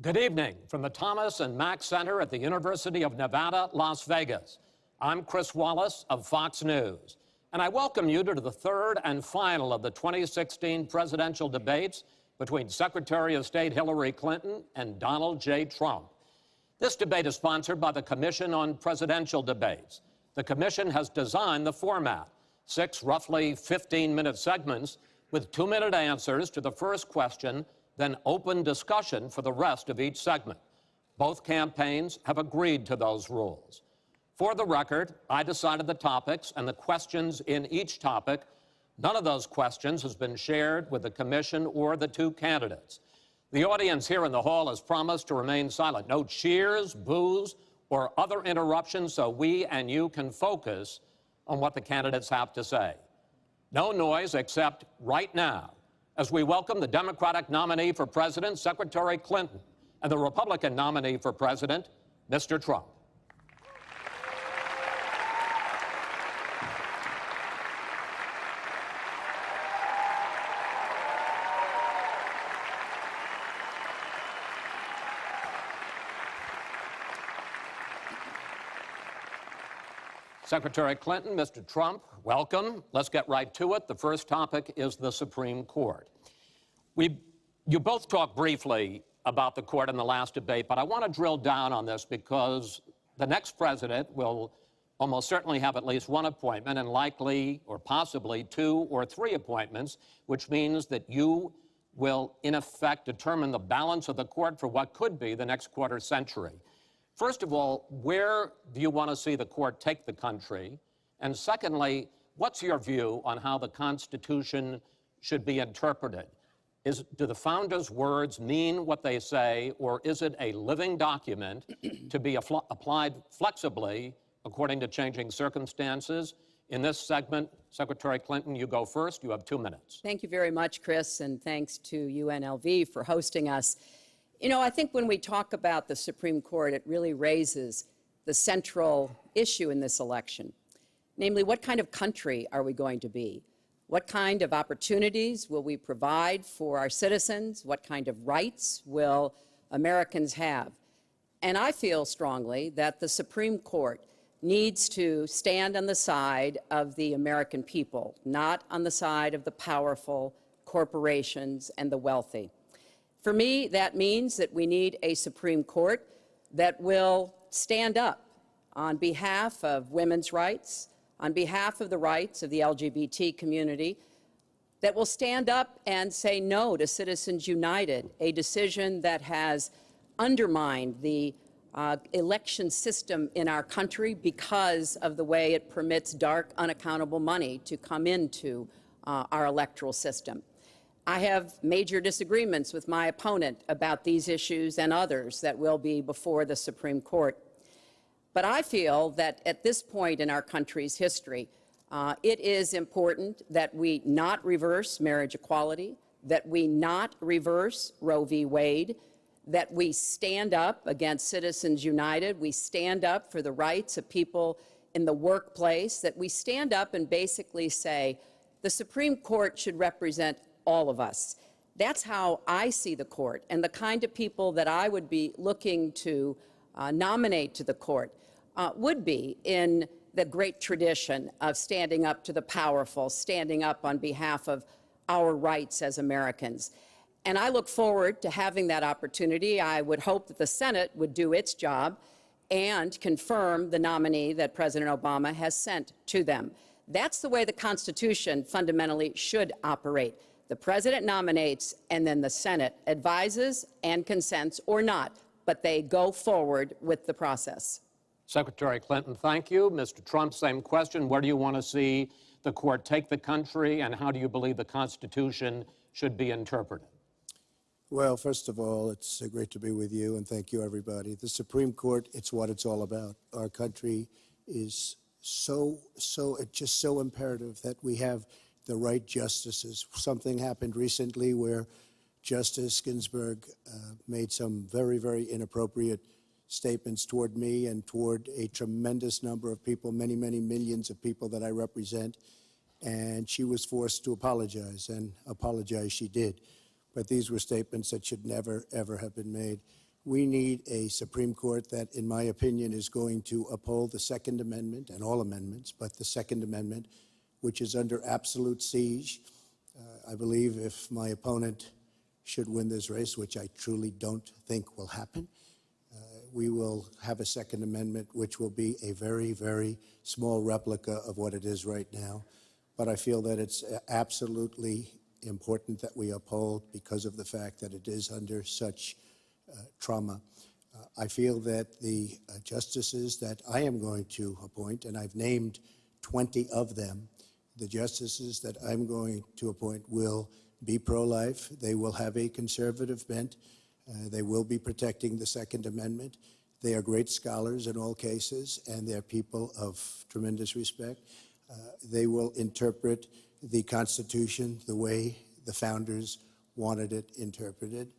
Good evening from the Thomas and Mack Center at the University of Nevada, Las Vegas. I'm Chris Wallace of Fox News, and I welcome you to the third and final of the 2016 presidential debates between Secretary of State Hillary Clinton and Donald J. Trump. This debate is sponsored by the Commission on Presidential Debates. The Commission has designed the format, 6 roughly 15-minute segments with 2-minute answers to the first question, then open discussion for the rest of each segment. Both campaigns have agreed to those rules. For the record, I decided the topics and the questions in each topic. None of those questions has been shared with the commission or the 2 candidates. The audience here in the hall has promised to remain silent. No cheers, boos, or other interruptions so we and you can focus on what the candidates have to say. No noise except right now, as we welcome the Democratic nominee for president, Secretary Clinton, and the Republican nominee for president, Mr. Trump. Secretary Clinton, Mr. Trump, welcome. Let's get right to it. The first topic is the Supreme Court. You both talked briefly about the court in the last debate, but I want to drill down on this because the next president will almost certainly have at least 1 appointment and likely or possibly 2 or 3 appointments, which means that you will, in effect, determine the balance of the court for what could be the next quarter century. First of all, where do you want to see the court take the country? And secondly, what's your view on how the Constitution should be interpreted? Do the founders' words mean what they say, or is it a living document to be applied flexibly according to changing circumstances? In this segment, Secretary Clinton, you go first. You have 2 minutes. Thank you very much, Chris, and thanks to UNLV for hosting us. You know, I think when we talk about the Supreme Court, it really raises the central issue in this election. Namely, what kind of country are we going to be? What kind of opportunities will we provide for our citizens? What kind of rights will Americans have? And I feel strongly that the Supreme Court needs to stand on the side of the American people, not on the side of the powerful corporations and the wealthy. For me, that means that we need a Supreme Court that will stand up on behalf of women's rights, on behalf of the rights of the LGBT community, that will stand up and say no to Citizens United, a decision that has undermined the election system in our country because of the way it permits dark, unaccountable money to come into our electoral system. I have major disagreements with my opponent about these issues and others that will be before the Supreme Court. But I feel that at this point in our country's history, it is important that we not reverse marriage equality, that we not reverse Roe v. Wade, that we stand up against Citizens United, we stand up for the rights of people in the workplace, that we stand up and basically say the Supreme Court should represent all of us. That's how I see the court, and the kind of people that I would be looking to nominate to the court would be in the great tradition of standing up to the powerful, standing up on behalf of our rights as Americans. And I look forward to having that opportunity. I would hope that the Senate would do its job and confirm the nominee that President Obama has sent to them. That's the way the Constitution fundamentally should operate. The president nominates, and then the Senate advises and consents or not, but they go forward with the process. Secretary Clinton, thank you. Mr. Trump, same question. Where do you want to see the court take the country, and how do you believe the Constitution should be interpreted? Well, first of all, it's great to be with you, and thank you, everybody. The Supreme Court, it's what it's all about. Our country is it's just so imperative that we have the right justices. Something happened recently where Justice Ginsburg made some very, very inappropriate statements toward me and toward a tremendous number of people, many, many millions of people that I represent. And she was forced to apologize, and apologize she did. But these were statements that should never, ever have been made. We need a Supreme Court that, in my opinion, is going to uphold the Second Amendment and all amendments, but the Second Amendment, which is under absolute siege. I believe if my opponent should win this race, which I truly don't think will happen, we will have a Second Amendment which will be a very, very small replica of what it is right now. But I feel that it's absolutely important that we uphold because of the fact that it is under such trauma. I feel that the justices that I am going to appoint, and I've named 20 of them, the justices that I'm going to appoint will be pro-life. They will have a conservative bent. They will be protecting the Second Amendment. They are great scholars in all cases, and they're people of tremendous respect. They will interpret the Constitution the way the founders wanted it interpreted,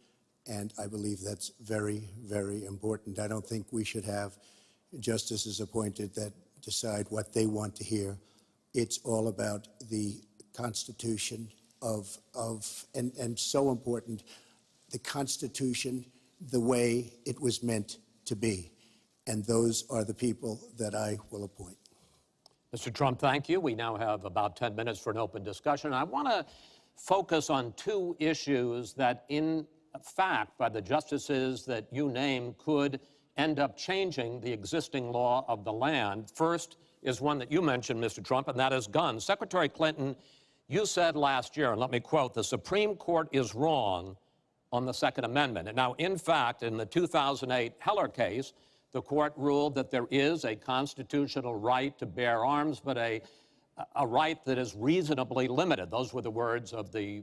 and I believe that's very, very important. I don't think we should have justices appointed that decide what they want to hear. It's all about the Constitution and so important, the Constitution the way it was meant to be. And those are the people that I will appoint. Mr. Trump, thank you. We now have about 10 minutes for an open discussion. I want to focus on two issues that, in fact, by the justices that you name, could end up changing the existing law of the land. First is one that you mentioned, Mr. Trump, and that is guns. Secretary Clinton, you said last year, and let me quote, "The Supreme Court is wrong on the Second Amendment." And now, in fact, in the 2008 Heller case, the court ruled that there is a constitutional right to bear arms, but a right that is reasonably limited. Those were the words of the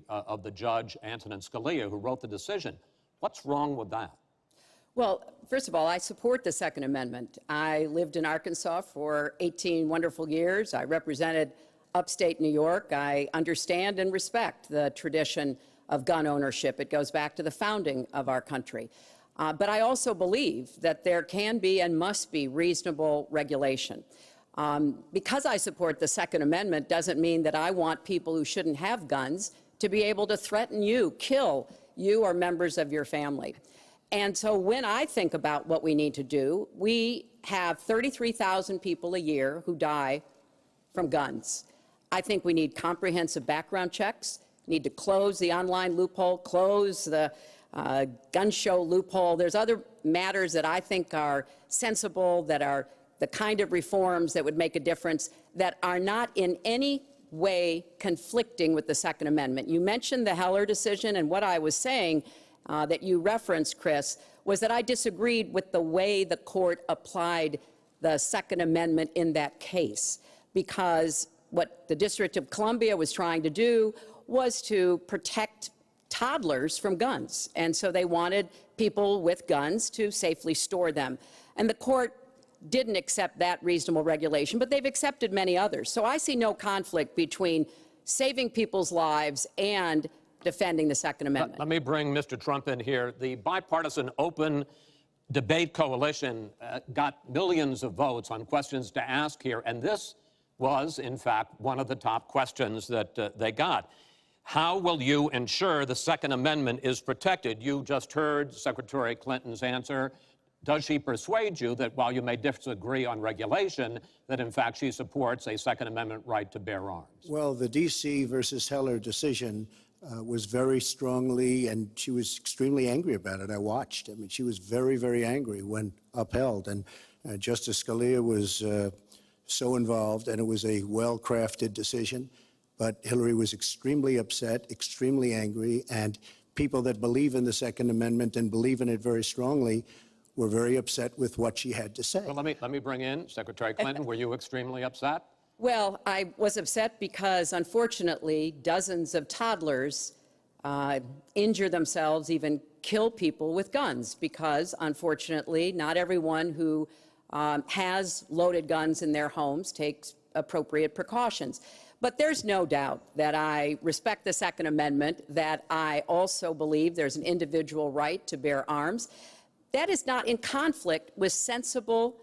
judge, Antonin Scalia, who wrote the decision. What's wrong with that? Well, first of all, I support the Second Amendment. I lived in Arkansas for 18 wonderful years. I represented upstate New York. I understand and respect the tradition of gun ownership. It goes back to the founding of our country. But I also believe that there can be and must be reasonable regulation. Because I support the Second Amendment doesn't mean that I want people who shouldn't have guns to be able to threaten you, kill you or members of your family. And so when I think about what we need to do, we have 33,000 people a year who die from guns. I think we need comprehensive background checks, need to close the online loophole, close the gun show loophole. There's other matters that I think are sensible, that are the kind of reforms that would make a difference, that are not in any way conflicting with the Second Amendment. You mentioned the Heller decision, and what I was saying that you referenced, Chris, was that I disagreed with the way the court applied the Second Amendment in that case, because what the District of Columbia was trying to do was to protect toddlers from guns. And so they wanted people with guns to safely store them. And the court didn't accept that reasonable regulation, but they've accepted many others. So I see no conflict between saving people's lives and defending the Second Amendment. Let me bring Mr. Trump in here. The Bipartisan Open Debate Coalition got millions of votes on questions to ask here, and this was, in fact, one of the top questions that they got. How will you ensure the Second Amendment is protected? You just heard Secretary Clinton's answer. Does she persuade you that while you may disagree on regulation, that in fact she supports a Second Amendment right to bear arms? Well, the D.C. versus Heller decision was very strongly, and she was extremely angry about it. I watched. I mean, she was very, very angry when upheld. And Justice Scalia was so involved, and it was a well-crafted decision. But Hillary was extremely upset, extremely angry, and people that believe in the Second Amendment and believe in it very strongly were very upset with what she had to say. Well, let me bring in Secretary Clinton. Were you extremely upset? Well, I was upset because, unfortunately, dozens of toddlers injure themselves, even kill people with guns, because, unfortunately, not everyone who has loaded guns in their homes takes appropriate precautions. But there's no doubt that I respect the Second Amendment, that I also believe there's an individual right to bear arms. That is not in conflict with sensible,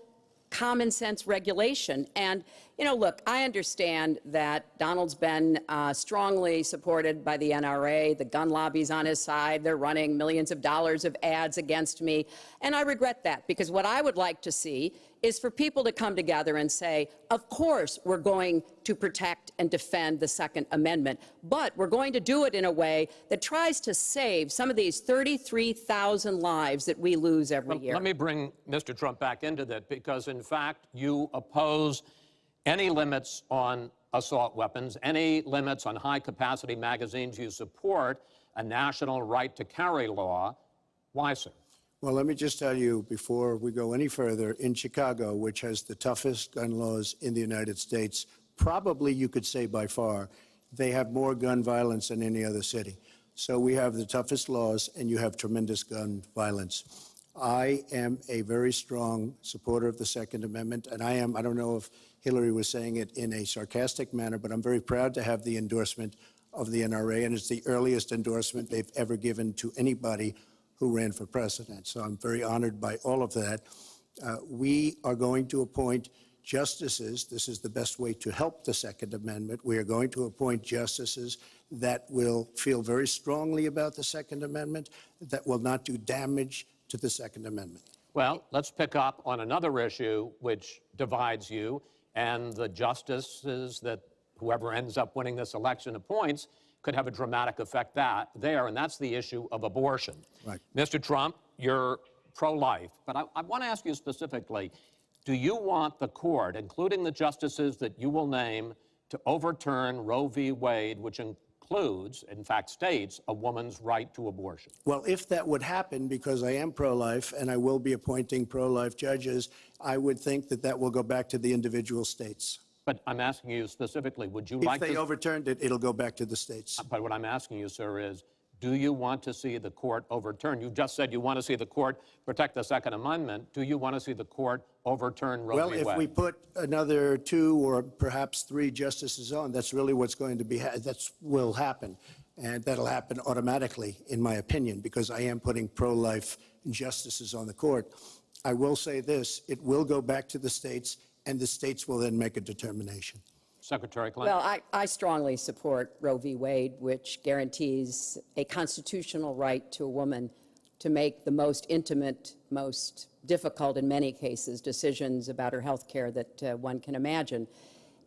common sense regulation. And You know, look, I understand that Donald's been strongly supported by the NRA. The gun lobby's on his side. They're running millions of dollars of ads against me. And I regret that, because what I would like to see is for people to come together and say, of course, we're going to protect and defend the Second Amendment, but we're going to do it in a way that tries to save some of these 33,000 lives that we lose every year. Let me bring Mr. Trump back into that, because, in fact, you oppose any limits on assault weapons, any limits on high-capacity magazines. You support a national right-to-carry law. Why, sir? Well, let me just tell you, before we go any further, in Chicago, which has the toughest gun laws in the United States, probably you could say by far, they have more gun violence than any other city. So we have the toughest laws, and you have tremendous gun violence. I am a very strong supporter of the Second Amendment, and I don't know if Hillary was saying it in a sarcastic manner, but I'm very proud to have the endorsement of the NRA, and it's the earliest endorsement they've ever given to anybody who ran for president. So I'm very honored by all of that. We are going to appoint justices. This is the best way to help the Second Amendment. We are going to appoint justices that will feel very strongly about the Second Amendment, that will not do damage to the Second Amendment. Well, let's pick up on another issue which divides you and the justices that whoever ends up winning this election appoints could have a dramatic effect there, and that's the issue of abortion. Right. Mr. Trump, you're pro-life, but I want to ask you specifically, do you want the court, including the justices that you will name, to overturn Roe v. Wade, which includes, in fact states, a woman's right to abortion? Well, if that would happen, because I am pro-life and I will be appointing pro-life judges, I would think that that will go back to the individual states. But I'm asking you specifically, would you If they overturned it, it'll go back to the states. But what I'm asking you, sir, is do you want to see the court overturn? You just said you want to see the court protect the Second Amendment. Do you want to see the court overturn Roe v. Wade? Well, if we put another 2 or perhaps 3 justices on, that's really what's going to be, that will happen. And that'll happen automatically, in my opinion, because I am putting pro-life justices on the court. I will say this, it will go back to the states, and the states will then make a determination. Secretary Clinton. Well, I strongly support Roe v. Wade, which guarantees a constitutional right to a woman to make the most intimate, most difficult in many cases, decisions about her health care that one can imagine.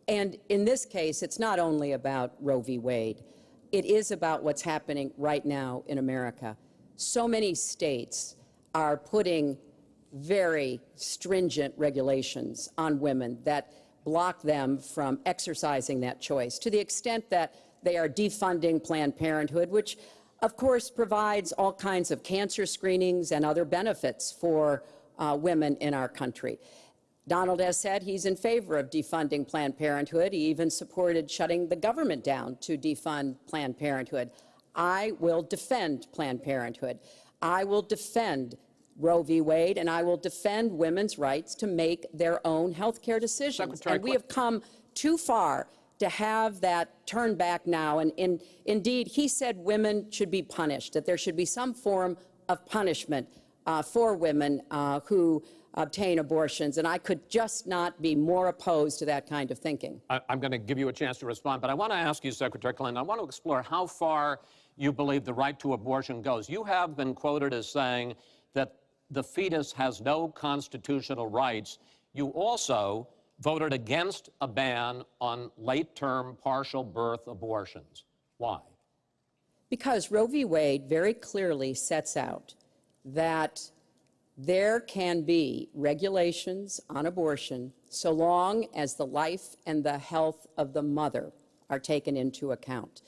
And in this case, it's not only about Roe v. Wade. It is about what's happening right now in America. So many states are putting very stringent regulations on women that block them from exercising that choice, to the extent that they are defunding Planned Parenthood, which, of course, provides all kinds of cancer screenings and other benefits for women in our country. Donald has said he's in favor of defunding Planned Parenthood. He even supported shutting the government down to defund Planned Parenthood. I will defend Planned Parenthood. I will defend Roe v. Wade, and I will defend women's rights to make their own health care decisions. And we have come too far to have that turned back now. And indeed, he said women should be punished, that there should be some form of punishment for women who obtain abortions. And I could just not be more opposed to that kind of thinking. I'm going to give you a chance to respond, but I want to ask you, Secretary Clinton, I want to explore how far you believe the right to abortion goes. You have been quoted as saying that the fetus has no constitutional rights. You also voted against a ban on late-term partial birth abortions. Why? Because Roe v. Wade very clearly sets out that there can be regulations on abortion so long as the life and the health of the mother are taken into account.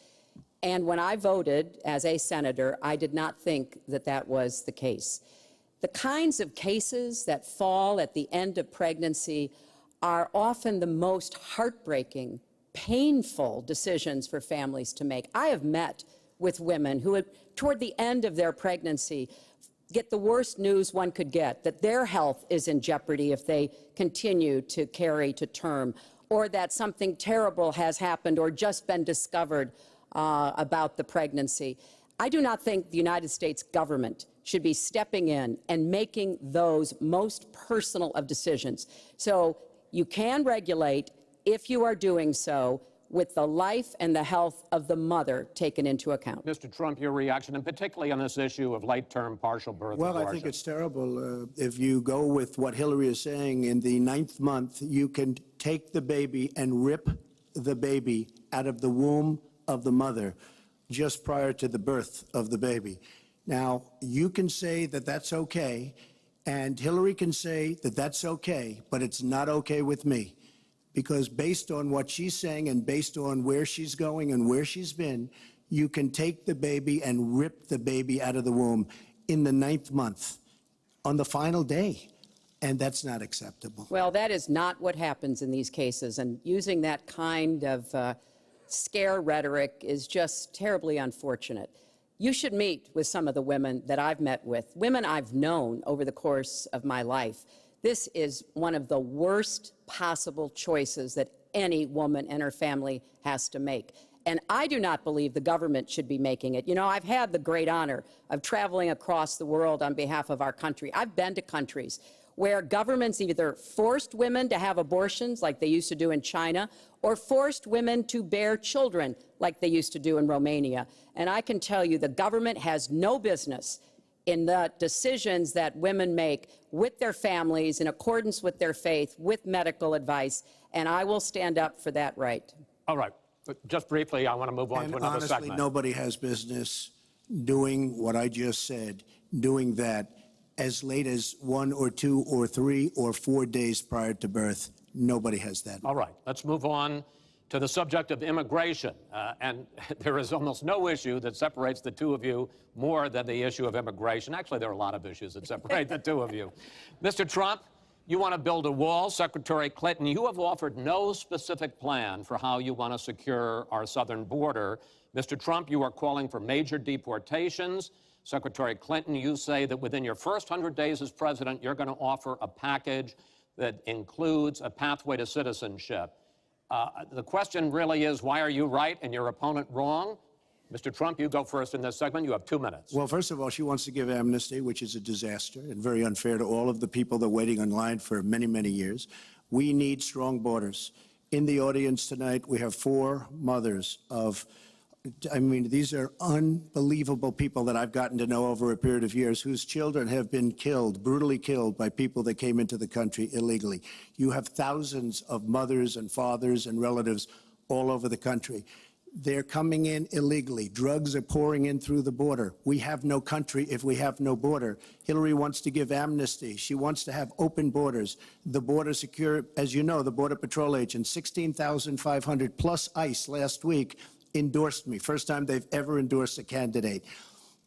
And when I voted as a senator, I did not think that that was the case. The kinds of cases that fall at the end of pregnancy are often the most heartbreaking, painful decisions for families to make. I have met with women who, toward the end of their pregnancy, get the worst news one could get, that their health is in jeopardy if they continue to carry to term, or that something terrible has happened or just been discovered about the pregnancy. I do not think the United States government should be stepping in and making those most personal of decisions. So you can regulate if you are doing so with the life and the health of the mother taken into account. Mr. Trump, your reaction, and particularly on this issue of late-term partial birth Well, abortion. I think it's terrible. If you go with what Hillary is saying, in the 9th month, you can take the baby and rip the baby out of the womb of the mother just prior to the birth of the baby. Now, you can say that that's okay, and Hillary can say that that's okay, but it's not okay with me. Because based on what she's saying and based on where she's going and where she's been, you can take the baby and rip the baby out of the womb in the 9th month on the final day. And that's not acceptable. Well, that is not what happens in these cases. And using that kind of scare rhetoric is just terribly unfortunate. You should meet with some of the women that I've met with, women I've known over the course of my life. This is one of the worst possible choices that any woman and her family has to make. And I do not believe the government should be making it. You know, I've had the great honor of traveling across the world on behalf of our country. I've been to countries where governments either forced women to have abortions, like they used to do in China, or forced women to bear children, like they used to do in Romania. And I can tell you the government has no business in the decisions that women make with their families in accordance with their faith, with medical advice, and I will stand up for that right. All right. But just briefly, I want to move on to another honestly, segment. Nobody has business doing what I just said, doing that as late as 1 or 2 or 3 or 4 days prior to birth. Nobody has that. All right. Let's move on to the subject of immigration. And there is almost no issue that separates the two of you more than the issue of immigration. Actually, there are a lot of issues that separate the two of you. Mr. Trump, you want to build a wall. Secretary Clinton, you have offered no specific plan for how you want to secure our southern border. Mr. Trump, you are calling for major deportations. Secretary Clinton, you say that within your first 100 days as president, you're going to offer a package that includes a pathway to citizenship. The question really is, why are you right and your opponent wrong? Mr. Trump, you go first in this segment. You have 2 minutes. Well, first of all, she wants to give amnesty, which is a disaster and very unfair to all of the people that are waiting in line for many, many years. We need strong borders. In the audience tonight, we have 4 mothers of, I mean, these are unbelievable people that I've gotten to know over a period of years whose children have been killed, brutally killed by people that came into the country illegally. You have thousands of mothers and fathers and relatives all over the country. They're coming in illegally. Drugs are pouring in through the border. We have no country if we have no border. Hillary wants to give amnesty. She wants to have open borders. The border secure, as you know, the Border Patrol agents, 16,500 plus ICE last week endorsed me. First time they've ever endorsed a candidate.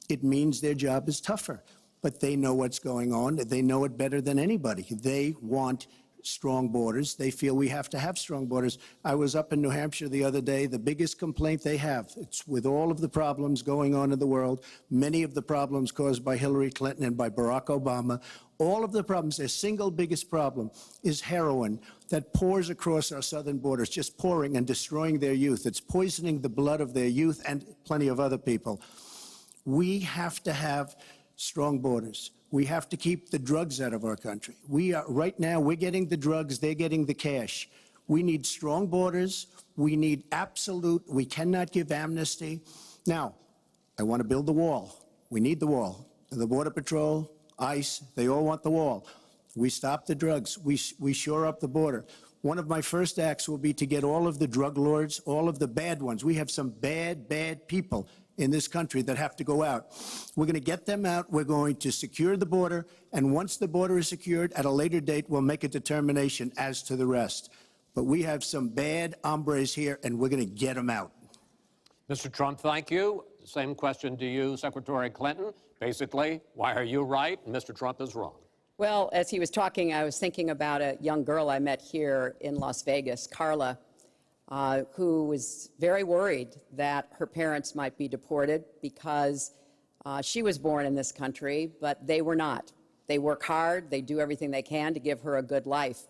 It means their job is tougher, but they know what's going on. They know it better than anybody. They want strong borders. They feel we have to have strong borders. I was up in New Hampshire the other day. The biggest complaint they have, it's with all of the problems going on in the world, many of the problems caused by Hillary Clinton and by Barack Obama, all of the problems, their single biggest problem is heroin that pours across our southern borders, just pouring and destroying their youth. It's poisoning the blood of their youth and plenty of other people. We have to have strong borders. We have to keep the drugs out of our country. Right now, we're getting the drugs, they're getting the cash. We need strong borders. We need we cannot give amnesty. Now, I want to build the wall. We need the wall. The Border Patrol, ICE, they all want the wall. We stop the drugs. We shore up the border. One of my first acts will be to get all of the drug lords, all of the bad ones. We have some bad people in this country that have to go out. We're going to get them out. We're going to secure the border. And once the border is secured, at a later date, we'll make a determination as to the rest. But we have some bad hombres here, and we're going to get them out. Mr. Trump, thank you. Same question to you, Secretary Clinton. Basically, why are you right and Mr. Trump is wrong? Well, as he was talking, I was thinking about a young girl I met here in Las Vegas, Carla, who was very worried that her parents might be deported because she was born in this country, but they were not. They work hard. They do everything they can to give her a good life.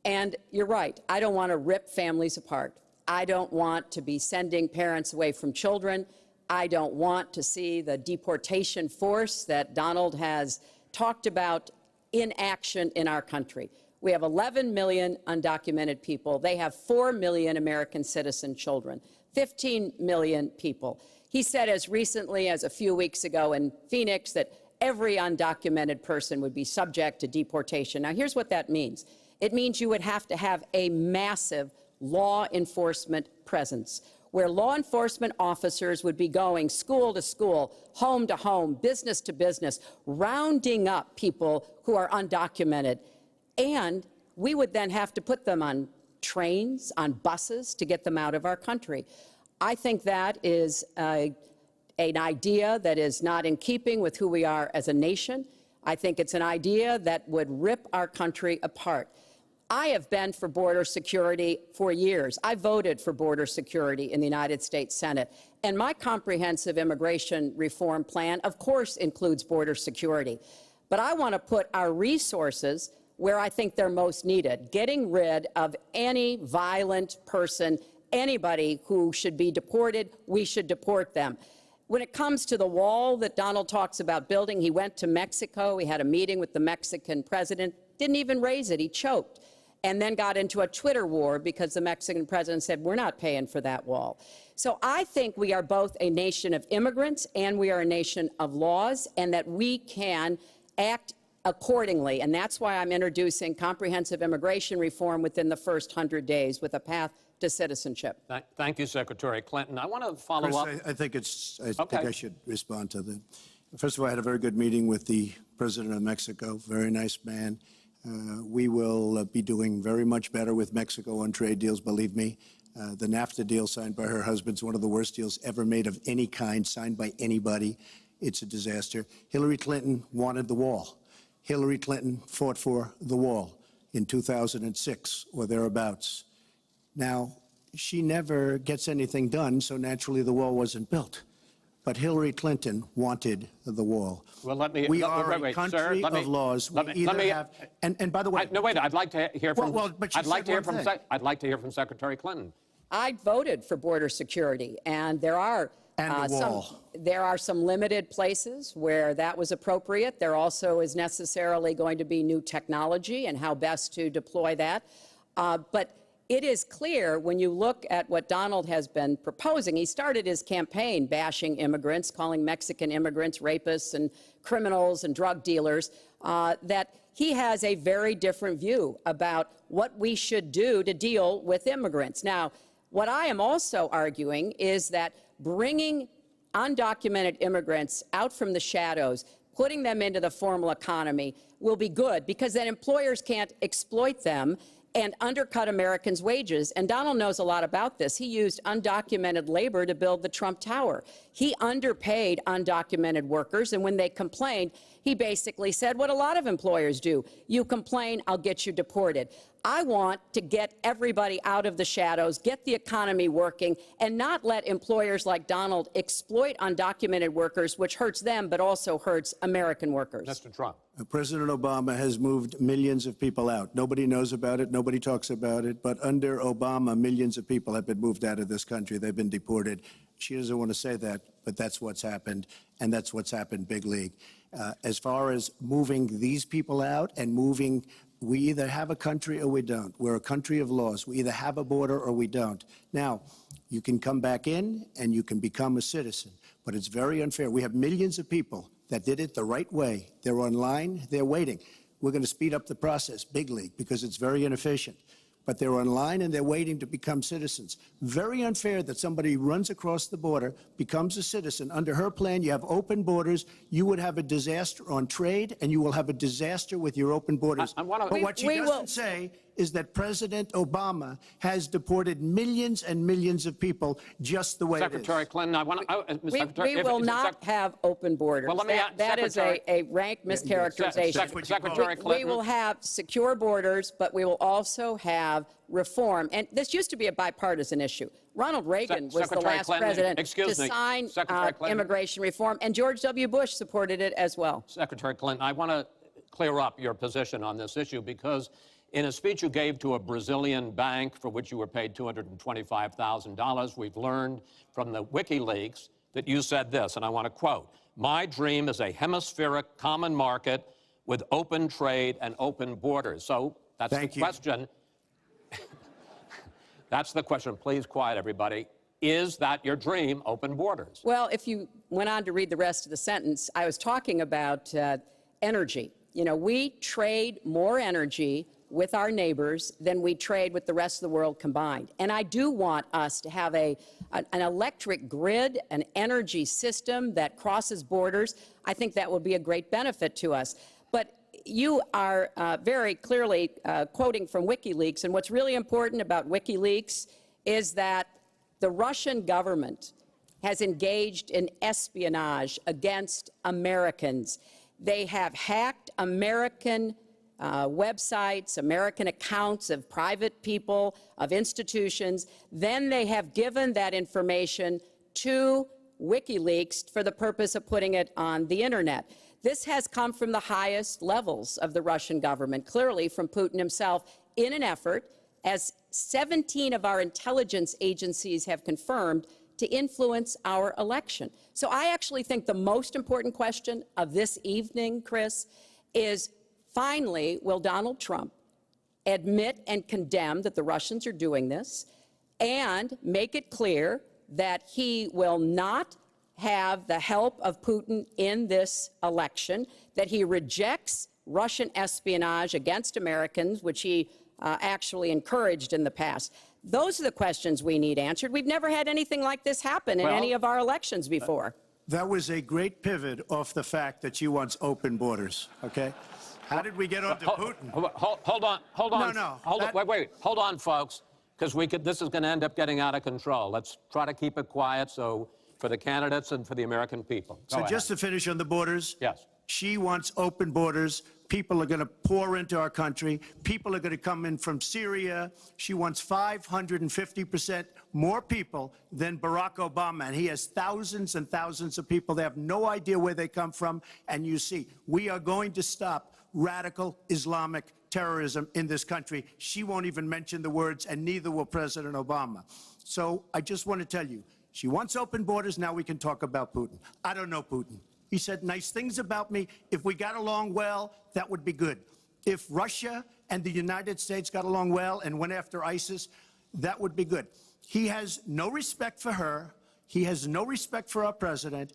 And you're right. I don't want to rip families apart. I don't want to be sending parents away from children. I don't want to see the deportation force that Donald has talked about in action in our country. We have 11 million undocumented people. They have 4 million American citizen children, 15 million people. He said as recently as a few weeks ago in Phoenix that every undocumented person would be subject to deportation. Now, here's what that means. It means you would have to have a massive law enforcement presence, where law enforcement officers would be going school to school, home to home, business to business, rounding up people who are undocumented. And we would then have to put them on trains, on buses to get them out of our country. I think that is an idea that is not in keeping with who we are as a nation. I think it's an idea that would rip our country apart. I have been for border security for years. I voted for border security in the United States Senate. And my comprehensive immigration reform plan, of course, includes border security. But I want to put our resources where I think they're most needed, getting rid of any violent person, anybody who should be deported, we should deport them. When it comes to the wall that Donald talks about building, he went to Mexico, he had a meeting with the Mexican president, didn't even raise it, he choked, and then got into a Twitter war because the Mexican president said, we're not paying for that wall. So I think we are both a nation of immigrants and we are a nation of laws, and that we can act accordingly. And that's why I'm introducing comprehensive immigration reform within the first 100 days with a path to citizenship. Thank you, Secretary Clinton. I want to follow up. I think I should respond to that. First of all, I had a very good meeting with the president of Mexico, very nice man. We will be doing very much better with Mexico on trade deals, believe me. The NAFTA deal signed by her husband is one of the worst deals ever made of any kind, signed by anybody. It's a disaster. Hillary Clinton wanted the wall. Hillary Clinton fought for the wall in 2006 or thereabouts. Now, she never gets anything done, so naturally the wall wasn't built. But Hillary Clinton wanted the wall. Well, we are a country of laws. And by the way, no, wait. I'd like to hear from. I'd like to hear from Secretary Clinton. I voted for border security, and there are some limited places where that was appropriate. There also is necessarily going to be new technology and how best to deploy that. But it is clear when you look at what Donald has been proposing. He started his campaign bashing immigrants, calling Mexican immigrants rapists and criminals and drug dealers, that he has a very different view about what we should do to deal with immigrants. Now, what I am also arguing is that bringing undocumented immigrants out from the shadows, putting them into the formal economy will be good, because then employers can't exploit them and undercut Americans' wages. And Donald knows a lot about this. He used undocumented labor to build the Trump Tower. He underpaid undocumented workers, and when they complained, he basically said what a lot of employers do. You complain, I'll get you deported. I want to get everybody out of the shadows, get the economy working, and not let employers like Donald exploit undocumented workers, which hurts them but also hurts American workers. Mr. Trump. President Obama has moved millions of people out. Nobody knows about it. Nobody talks about it. But under Obama, millions of people have been moved out of this country. They've been deported. She doesn't want to say that, but that's what's happened, and that's what's happened big league. As far as moving these people out and moving, we either have a country or we don't. We're a country of laws. We either have a border or we don't. Now, you can come back in and you can become a citizen, but it's very unfair. We have millions of people that did it the right way. They're online, they're waiting. We're going to speed up the process, big league, because it's very inefficient. But they're online and they're waiting to become citizens. Very unfair that somebody runs across the border, becomes a citizen. Under her plan, you have open borders. You would have a disaster on trade, and you will have a disaster with your open borders. But what she doesn't say is that President Obama has deported millions and millions of people just the way it is. Secretary Clinton, I want to... We will not have open borders. Well, that is a rank mischaracterization. Secretary Clinton. We will have secure borders, but we will also have reform. And this used to be a bipartisan issue. Ronald Reagan was the last president to sign immigration reform, and George W. Bush supported it as well. Secretary Clinton, I want to clear up your position on this issue, because in a speech you gave to a Brazilian bank for which you were paid $225,000, we've learned from the WikiLeaks that you said this, and I want to quote, "My dream is a hemispheric common market with open trade and open borders." So That's Thank the you. question. That's the question. Please quiet, everybody. Is that your dream, open borders? Well, if you went on to read the rest of the sentence, I was talking about energy. You know, we trade more energy with our neighbors than we trade with the rest of the world combined. And I do want us to have an electric grid, an energy system that crosses borders. I think that will be a great benefit to us. But you are very clearly quoting from WikiLeaks, and what's really important about WikiLeaks is that the Russian government has engaged in espionage against Americans. They have hacked American websites, American accounts of private people, of institutions. Then they have given that information to WikiLeaks for the purpose of putting it on the internet. This has come from the highest levels of the Russian government, clearly from Putin himself, in an effort, as 17 of our intelligence agencies have confirmed, to influence our election. So I actually think the most important question of this evening, Chris, is finally, will Donald Trump admit and condemn that the Russians are doing this and make it clear that he will not have the help of Putin in this election, that he rejects Russian espionage against Americans, which he actually encouraged in the past. Those are the questions we need answered. We've never had anything like this happen in any of our elections before. That was a great pivot off the fact that she wants open borders, okay? How did we get onto Putin? Hold on. No. Wait. Hold on, folks, because this is going to end up getting out of control. Let's try to keep it quiet for the candidates and for the American people. So just to finish on the borders. Yes. She wants open borders. People are going to pour into our country. People are going to come in from Syria. She wants 550% more people than Barack Obama. And he has thousands and thousands of people. They have no idea where they come from. And you see, we are going to stop radical Islamic terrorism in this country. She won't even mention the words, and neither will President Obama. So I just want to tell you, she wants open borders. Now we can talk about Putin. I don't know Putin. He said nice things about me. If we got along well, that would be good. If Russia and the United States got along well and went after ISIS, that would be good. He has no respect for her. He has no respect for our president.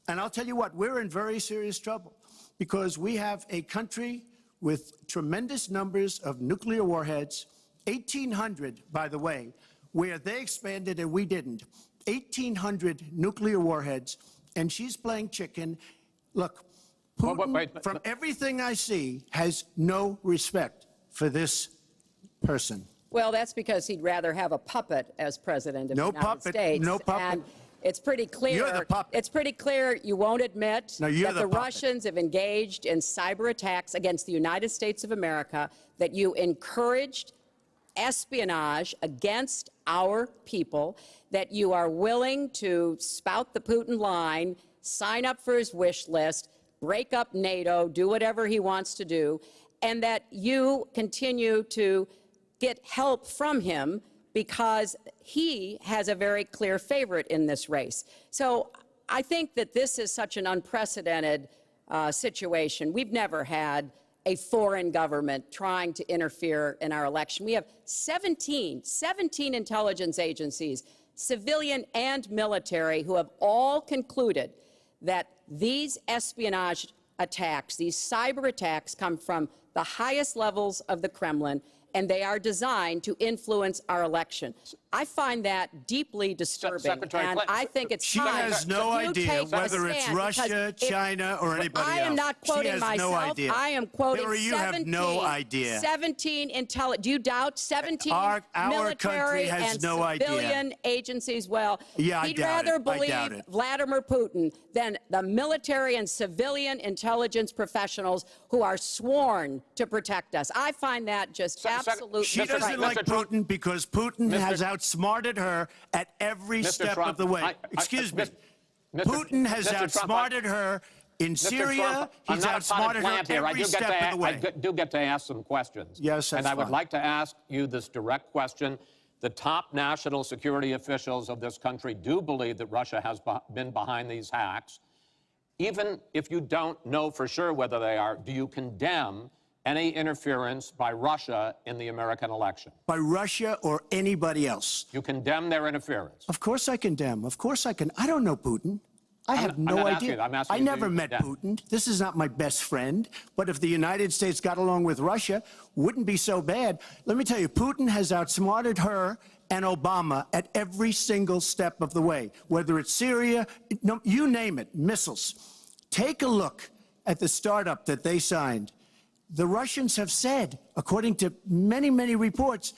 And I'll tell you what, we're in very serious trouble because we have a country with tremendous numbers of nuclear warheads, 1,800, by the way, where they expanded and we didn't. 1,800 nuclear warheads. And she's playing chicken. Look, Putin, from everything I see, has no respect for this person. Well, that's because he'd rather have a puppet as president of the United States. No puppet. And it's pretty clear. You're the puppet. It's pretty clear you won't admit No, you're that the puppet. Russians have engaged in cyber attacks against the United States of America, that you encouraged espionage against our people, that you are willing to spout the Putin line, sign up for his wish list, break up NATO, do whatever he wants to do, and that you continue to get help from him because he has a very clear favorite in this race. So I think that this is such an unprecedented situation. We've never had a foreign government trying to interfere in our election. We have 17 intelligence agencies, civilian and military, who have all concluded that these espionage attacks, these cyber attacks, come from the highest levels of the Kremlin, and they are designed to influence our election. I find that deeply disturbing, Secretary and Clinton, I think it's She time has no that you idea take a whether it's stand, Russia, because if China, or anybody else. I am not quoting She has myself. no idea. I am quoting Hillary, you 17, have no idea. 17 do you doubt 17 Our military country has and no idea. civilian agencies? Well, Yeah, I he'd doubt rather it. I believe doubt it. Vladimir Putin than the military and civilian intelligence professionals who are sworn to protect us. I find that just absolutely She doesn't frightening. like Mr. Trump- Putin because Putin Mr. has outsmarted her at every Mr. step Trump, of the way. Excuse me. Putin has outsmarted her in Syria. Trump, He's I'm not a outsmarted her plant here. every step of the way. I do get to ask some questions. Yes, that's And I would fine. like to ask you this direct question. The top national security officials of this country do believe that Russia has been behind these hacks. Even if you don't know for sure whether they are, do you condemn any interference by Russia in the American election? By Russia or anybody else. You condemn their interference? Of course I condemn. Of course I can. I don't know Putin. I have no not idea. asking you, I'm asking I you, do never you met condemn? Putin. This is not my best friend. But if the United States got along with Russia, wouldn't be so bad. Let me tell you, Putin has outsmarted her and Obama at every single step of the way, whether it's Syria, no, you name it, missiles. Take a look at the startup that they signed. The Russians have said, according to many, many reports,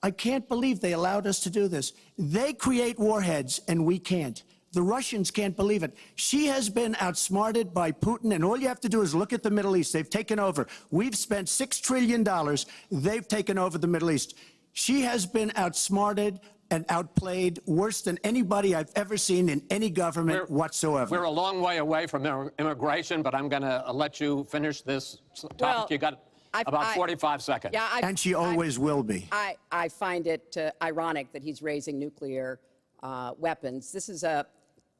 I can't believe they allowed us to do this. They create warheads and we can't. The Russians can't believe it. She has been outsmarted by Putin, and all you have to do is look at the Middle East. They've taken over. We've spent $6 trillion. They've taken over the Middle East. She has been outsmarted and outplayed worse than anybody I've ever seen in any government whatsoever. We're a long way away from immigration, but I'm going to let you finish this topic. Well, You got about 45 seconds. Yeah, And she always will be. I find it ironic that he's raising nuclear weapons. This is a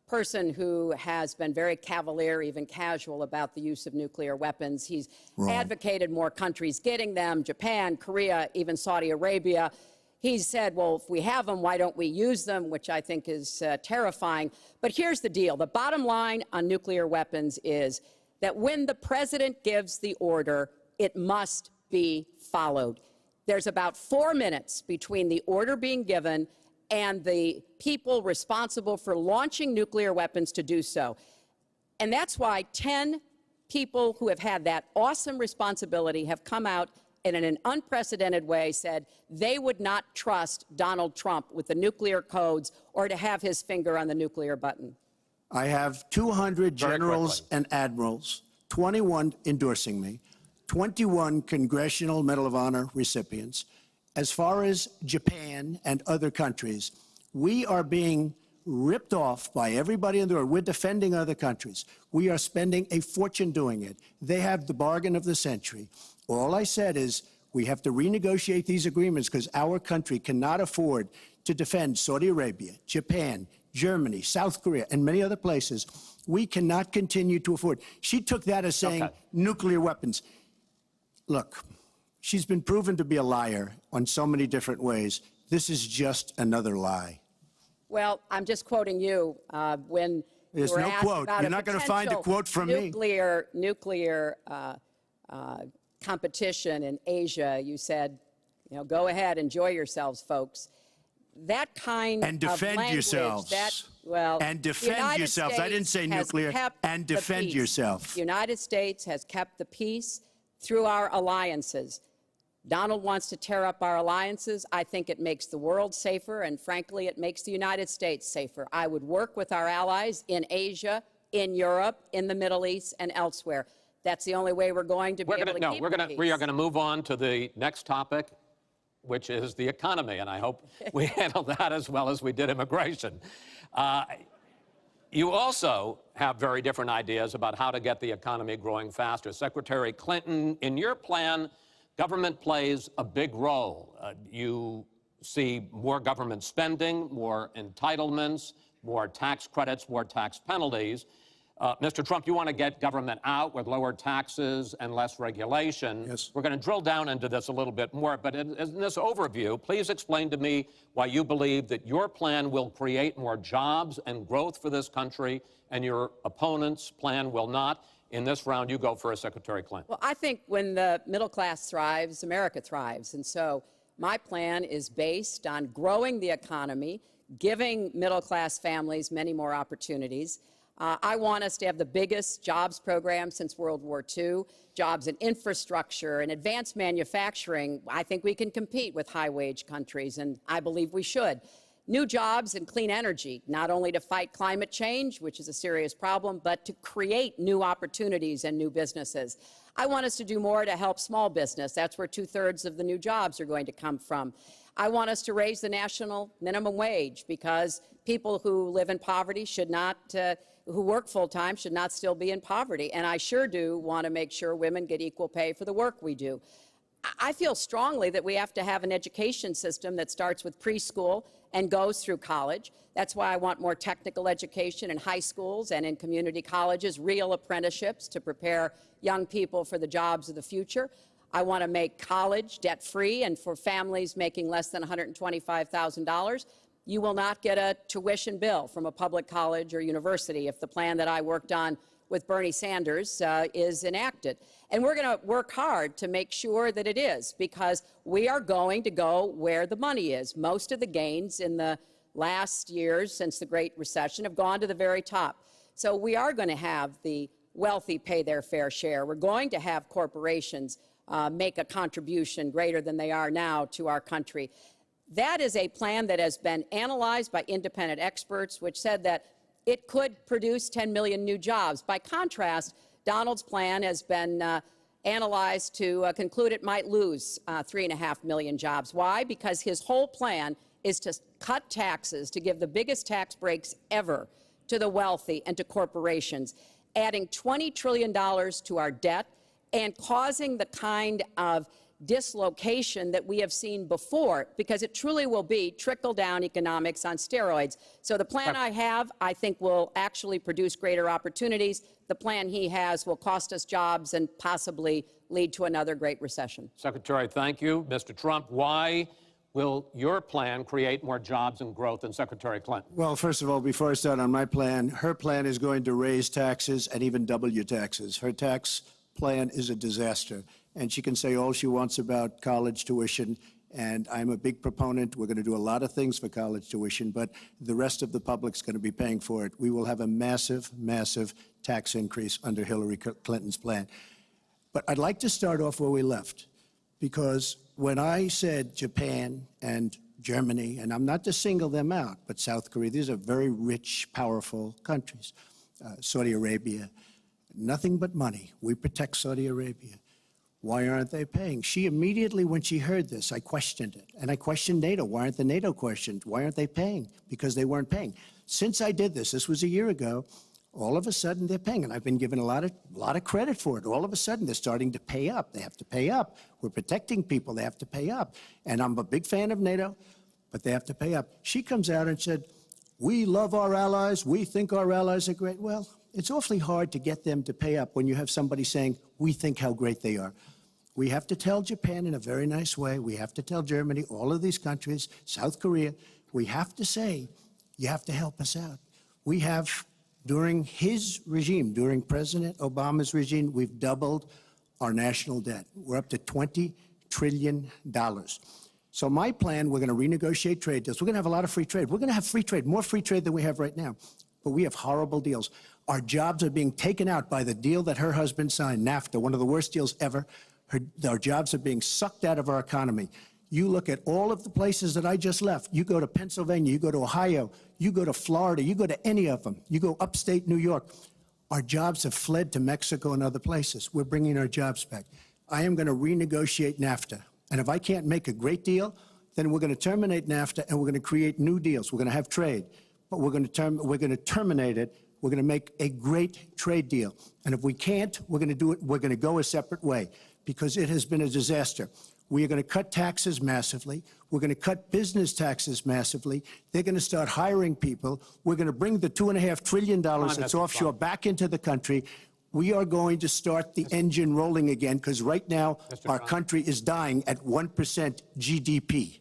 person who has been very cavalier, even casual, about the use of nuclear weapons. He's advocated more countries getting them, Japan, Korea, even Saudi Arabia. He's said, well, if we have them, why don't we use them, which I think is terrifying. But here's the deal. The bottom line on nuclear weapons is that when the president gives the order, it must be followed. There's about 4 minutes between the order being given and the people responsible for launching nuclear weapons to do so. And that's why 10 people who have had that awesome responsibility have come out and in an unprecedented way said they would not trust Donald Trump with the nuclear codes or to have his finger on the nuclear button. I have 200 generals and admirals, 21 endorsing me, 21 Congressional Medal of Honor recipients. As far as Japan and other countries, we are being ripped off by everybody in the world. We're defending other countries. We are spending a fortune doing it. They have the bargain of the century. All I said is we have to renegotiate these agreements because our country cannot afford to defend Saudi Arabia, Japan, Germany, South Korea, and many other places. We cannot continue to afford. She took that as saying nuclear weapons. Look, she's been proven to be a liar on so many different ways. This is just another lie. Well, I'm just quoting you when There's you were no asked quote. about You're a not going to find a quote from me. Nuclear competition in Asia. You said, you know, go ahead, enjoy yourselves, folks. That kind And defend of language, yourselves. that, well, And the defend United yourselves. I didn't say States has nuclear. kept And the defend peace. yourself. The United States has kept the peace through our alliances. Donald wants to tear up our alliances. I think it makes the world safer, and frankly, it makes the United States safer. I would work with our allies in Asia, in Europe, in the Middle East, and elsewhere. That's the only way we're going to be able to keep the peace. We are going to move on to the next topic, which is the economy, and I hope we handle that as well as we did immigration. You also have very different ideas about how to get the economy growing faster. Secretary Clinton, in your plan, government plays a big role. You see more government spending, more entitlements, more tax credits, more tax penalties. Mr. Trump, you want to get government out with lower taxes and less regulation. Yes. We're going to drill down into this a little bit more, but in this overview, please explain to me why you believe that your plan will create more jobs and growth for this country and your opponent's plan will not. In this round, you go first, Secretary Clinton. Well, I think when the middle class thrives, America thrives. And so my plan is based on growing the economy, giving middle class families many more opportunities. I want us to have the biggest jobs program since World War II, jobs in infrastructure and advanced manufacturing. I think we can compete with high-wage countries, and I believe we should. New jobs in clean energy, not only to fight climate change, which is a serious problem, but to create new opportunities and new businesses. I want us to do more to help small business. That's where 2/3 of the new jobs are going to come from. I want us to raise the national minimum wage because people who live in poverty should not, who work full-time should not still be in poverty. And I sure do want to make sure women get equal pay for the work we do. I feel strongly that we have to have an education system that starts with preschool and goes through college. That's why I want more technical education in high schools and in community colleges, real apprenticeships to prepare young people for the jobs of the future. I want to make college debt-free, and for families making less than $125,000, you will not get a tuition bill from a public college or university if the plan that I worked on with Bernie Sanders is enacted. And we're going to work hard to make sure that it is, because we are going to go where the money is. Most of the gains in the last years since the Great Recession have gone to the very top. So we are going to have the wealthy pay their fair share. We're going to have corporations make a contribution greater than they are now to our country. That is a plan that has been analyzed by independent experts, which said that it could produce 10 million new jobs. By contrast, Donald's plan has been analyzed to conclude it might lose 3.5 million jobs. Why? Because his whole plan is to cut taxes, to give the biggest tax breaks ever to the wealthy and to corporations, adding $20 trillion to our debt and causing the kind of dislocation that we have seen before, because it truly will be trickle-down economics on steroids. So the plan I have, I think, will actually produce greater opportunities. The plan he has will cost us jobs and possibly lead to another Great Recession. Secretary, thank you. Mr. Trump, why will your plan create more jobs and growth than Secretary Clinton? Well, first of all, before I start on my plan, her plan is going to raise taxes and even double your taxes. Her tax plan is a disaster. And she can say all she wants about college tuition, and I'm a big proponent. We're going to do a lot of things for college tuition, but the rest of the public's going to be paying for it. We will have a massive, massive tax increase under Hillary Clinton's plan. But I'd like to start off where we left, because when I said Japan and Germany, and I'm not to single them out, but South Korea, these are very rich, powerful countries. Saudi Arabia, nothing but money. We protect Saudi Arabia. Why aren't they paying? She immediately, when she heard this, I questioned it. And I questioned NATO. Why aren't the NATO questioned? Why aren't they paying? Because they weren't paying. Since I did this was a year ago, all of a sudden they're paying. And I've been given a lot of credit for it. All of a sudden they're starting to pay up. They have to pay up. We're protecting people. They have to pay up. And I'm a big fan of NATO, but they have to pay up. She comes out and said, we love our allies. We think our allies are great. Well, it's awfully hard to get them to pay up when you have somebody saying, we think how great they are. We have to tell Japan in a very nice way. We have to tell Germany, all of these countries, South Korea, we have to say, you have to help us out. We have, during his regime, during President Obama's regime, we've doubled our national debt. We're up to $20 trillion. So my plan, we're going to renegotiate trade deals. We're going to have a lot of free trade. We're going to have free trade, more free trade than we have right now. But we have horrible deals. Our jobs are being taken out by the deal that her husband signed, NAFTA, one of the worst deals ever. Our jobs are being sucked out of our economy. You look at all of the places that I just left. You go to Pennsylvania, you go to Ohio, you go to Florida, you go to any of them. You go upstate New York. Our jobs have fled to Mexico and other places. We're bringing our jobs back. I am going to renegotiate NAFTA. And if I can't make a great deal, then we're going to terminate NAFTA and we're going to create new deals. We're going to have trade, but we're going to terminate it. We're going to make a great trade deal. And if we can't, we're going to do it. We're going to go a separate way, because it has been a disaster. We are going to cut taxes massively. We're going to cut business taxes massively. They're going to start hiring people. We're going to bring the $2.5 trillion that's offshore back into the country. We are going to start the engine rolling again, because right now our country is dying at 1% GDP.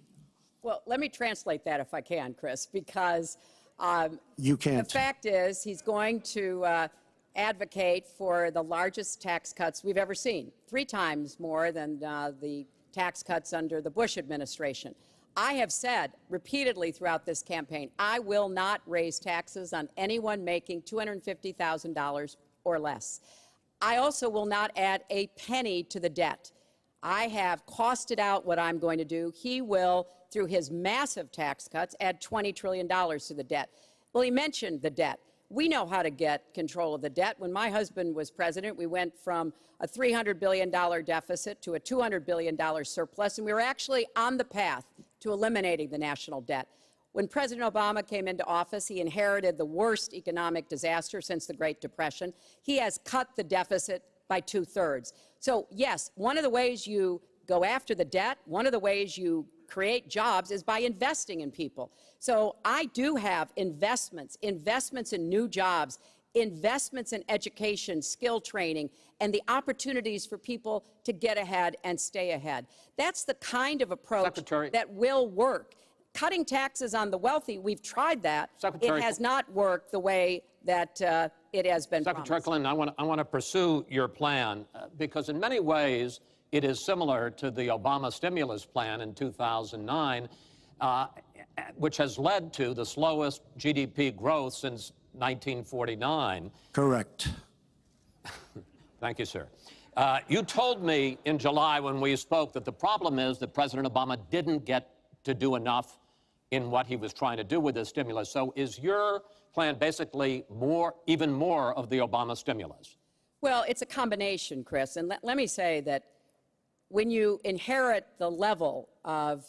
Well, let me translate that if I can, Chris, because you can't. The fact is he's going to advocate for the largest tax cuts we've ever seen, 3 times more than the tax cuts under the Bush administration. I have said repeatedly throughout this campaign, I will not raise taxes on anyone making $250,000 or less. I also will not add a penny to the debt. I have costed out what I'm going to do. He will, through his massive tax cuts, add $20 trillion to the debt. Well, he mentioned the debt. We know how to get control of the debt. When my husband was president, we went from a $300 billion deficit to a $200 billion surplus, and we were actually on the path to eliminating the national debt. When President Obama came into office, he inherited the worst economic disaster since the Great Depression. He has cut the deficit by 2/3. So, yes, one of the ways you go after the debt, one of the ways you create jobs is by investing in people. So I do have investments in new jobs investments in education, skill training, and the opportunities for people to get ahead and stay ahead. That's the kind of approach that will work. Cutting taxes on the wealthy, we've tried that. It has not worked the way that it has been promised. Secretary Clinton, I want to pursue your plan because in many ways it is similar to the Obama stimulus plan in 2009, which has led to the slowest GDP growth since 1949. Correct. Thank you, sir. You told me in July when we spoke that the problem is that President Obama didn't get to do enough in what he was trying to do with this stimulus. So is your plan basically even more of the Obama stimulus? Well, it's a combination, Chris. And let me say that when you inherit the level of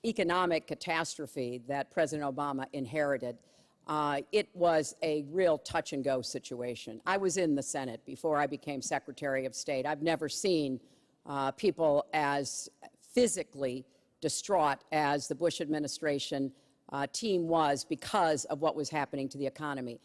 economic catastrophe that President Obama inherited, it was a real touch-and-go situation. I was in the Senate before I became Secretary of State. I've never seen people as physically distraught as the Bush administration team was because of what was happening to the economy.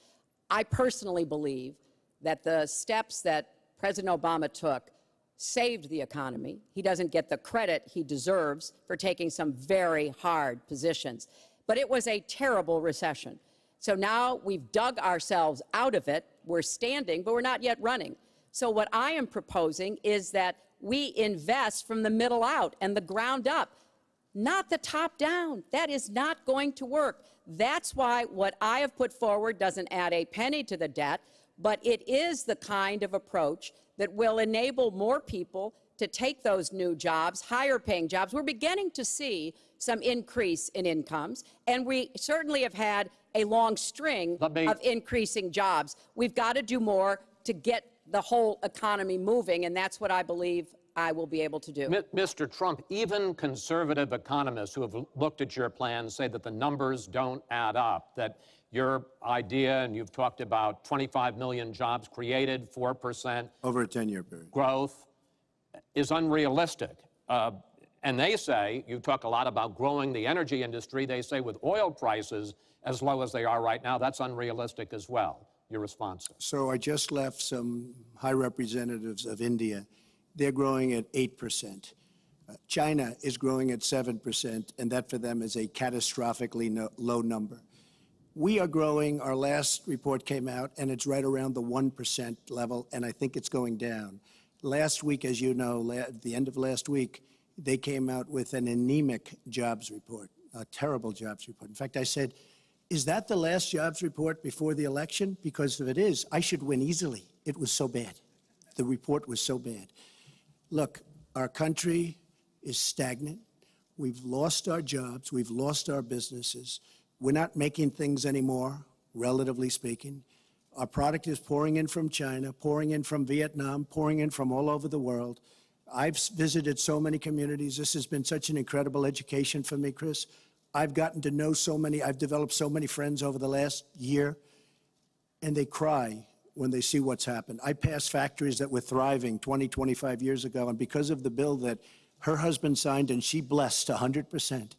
I personally believe that the steps that President Obama took saved the economy. He doesn't get the credit he deserves for taking some very hard positions. But it was a terrible recession. So now we've dug ourselves out of it. We're standing, but we're not yet running. So what I am proposing is that we invest from the middle out and the ground up, not the top down. That is not going to work. That's why what I have put forward doesn't add a penny to the debt, but it is the kind of approach that will enable more people to take those new jobs, higher paying jobs. We're beginning to see some increase in incomes, and we certainly have had a long string of increasing jobs. We've got to do more to get the whole economy moving, and that's what I believe I will be able to do. Mr. Trump, even conservative economists who have looked at your plan say that the numbers don't add up, that your idea, and you've talked about 25 million jobs created, 4% over a 10-year period growth, is unrealistic. And they say, you talk a lot about growing the energy industry, they say with oil prices as low as they are right now, that's unrealistic as well. Your response? So I just left some high representatives of India. They're growing at 8%. China is growing at 7%, and that for them is a catastrophically low number. We are growing. Our last report came out, and it's right around the 1% level, and I think it's going down. Last week, as you know, at the end of last week, they came out with an anemic jobs report, a terrible jobs report. In fact, I said, is that the last jobs report before the election? Because if it is, I should win easily. It was so bad. The report was so bad. Look, our country is stagnant. We've lost our jobs. We've lost our businesses. We're not making things anymore, relatively speaking. Our product is pouring in from China, pouring in from Vietnam, pouring in from all over the world. I've visited so many communities. This has been such an incredible education for me, Chris. I've gotten to know so many. I've developed so many friends over the last year, and they cry when they see what's happened. I passed factories that were thriving 20, 25 years ago, and because of the bill that her husband signed and she blessed 100%,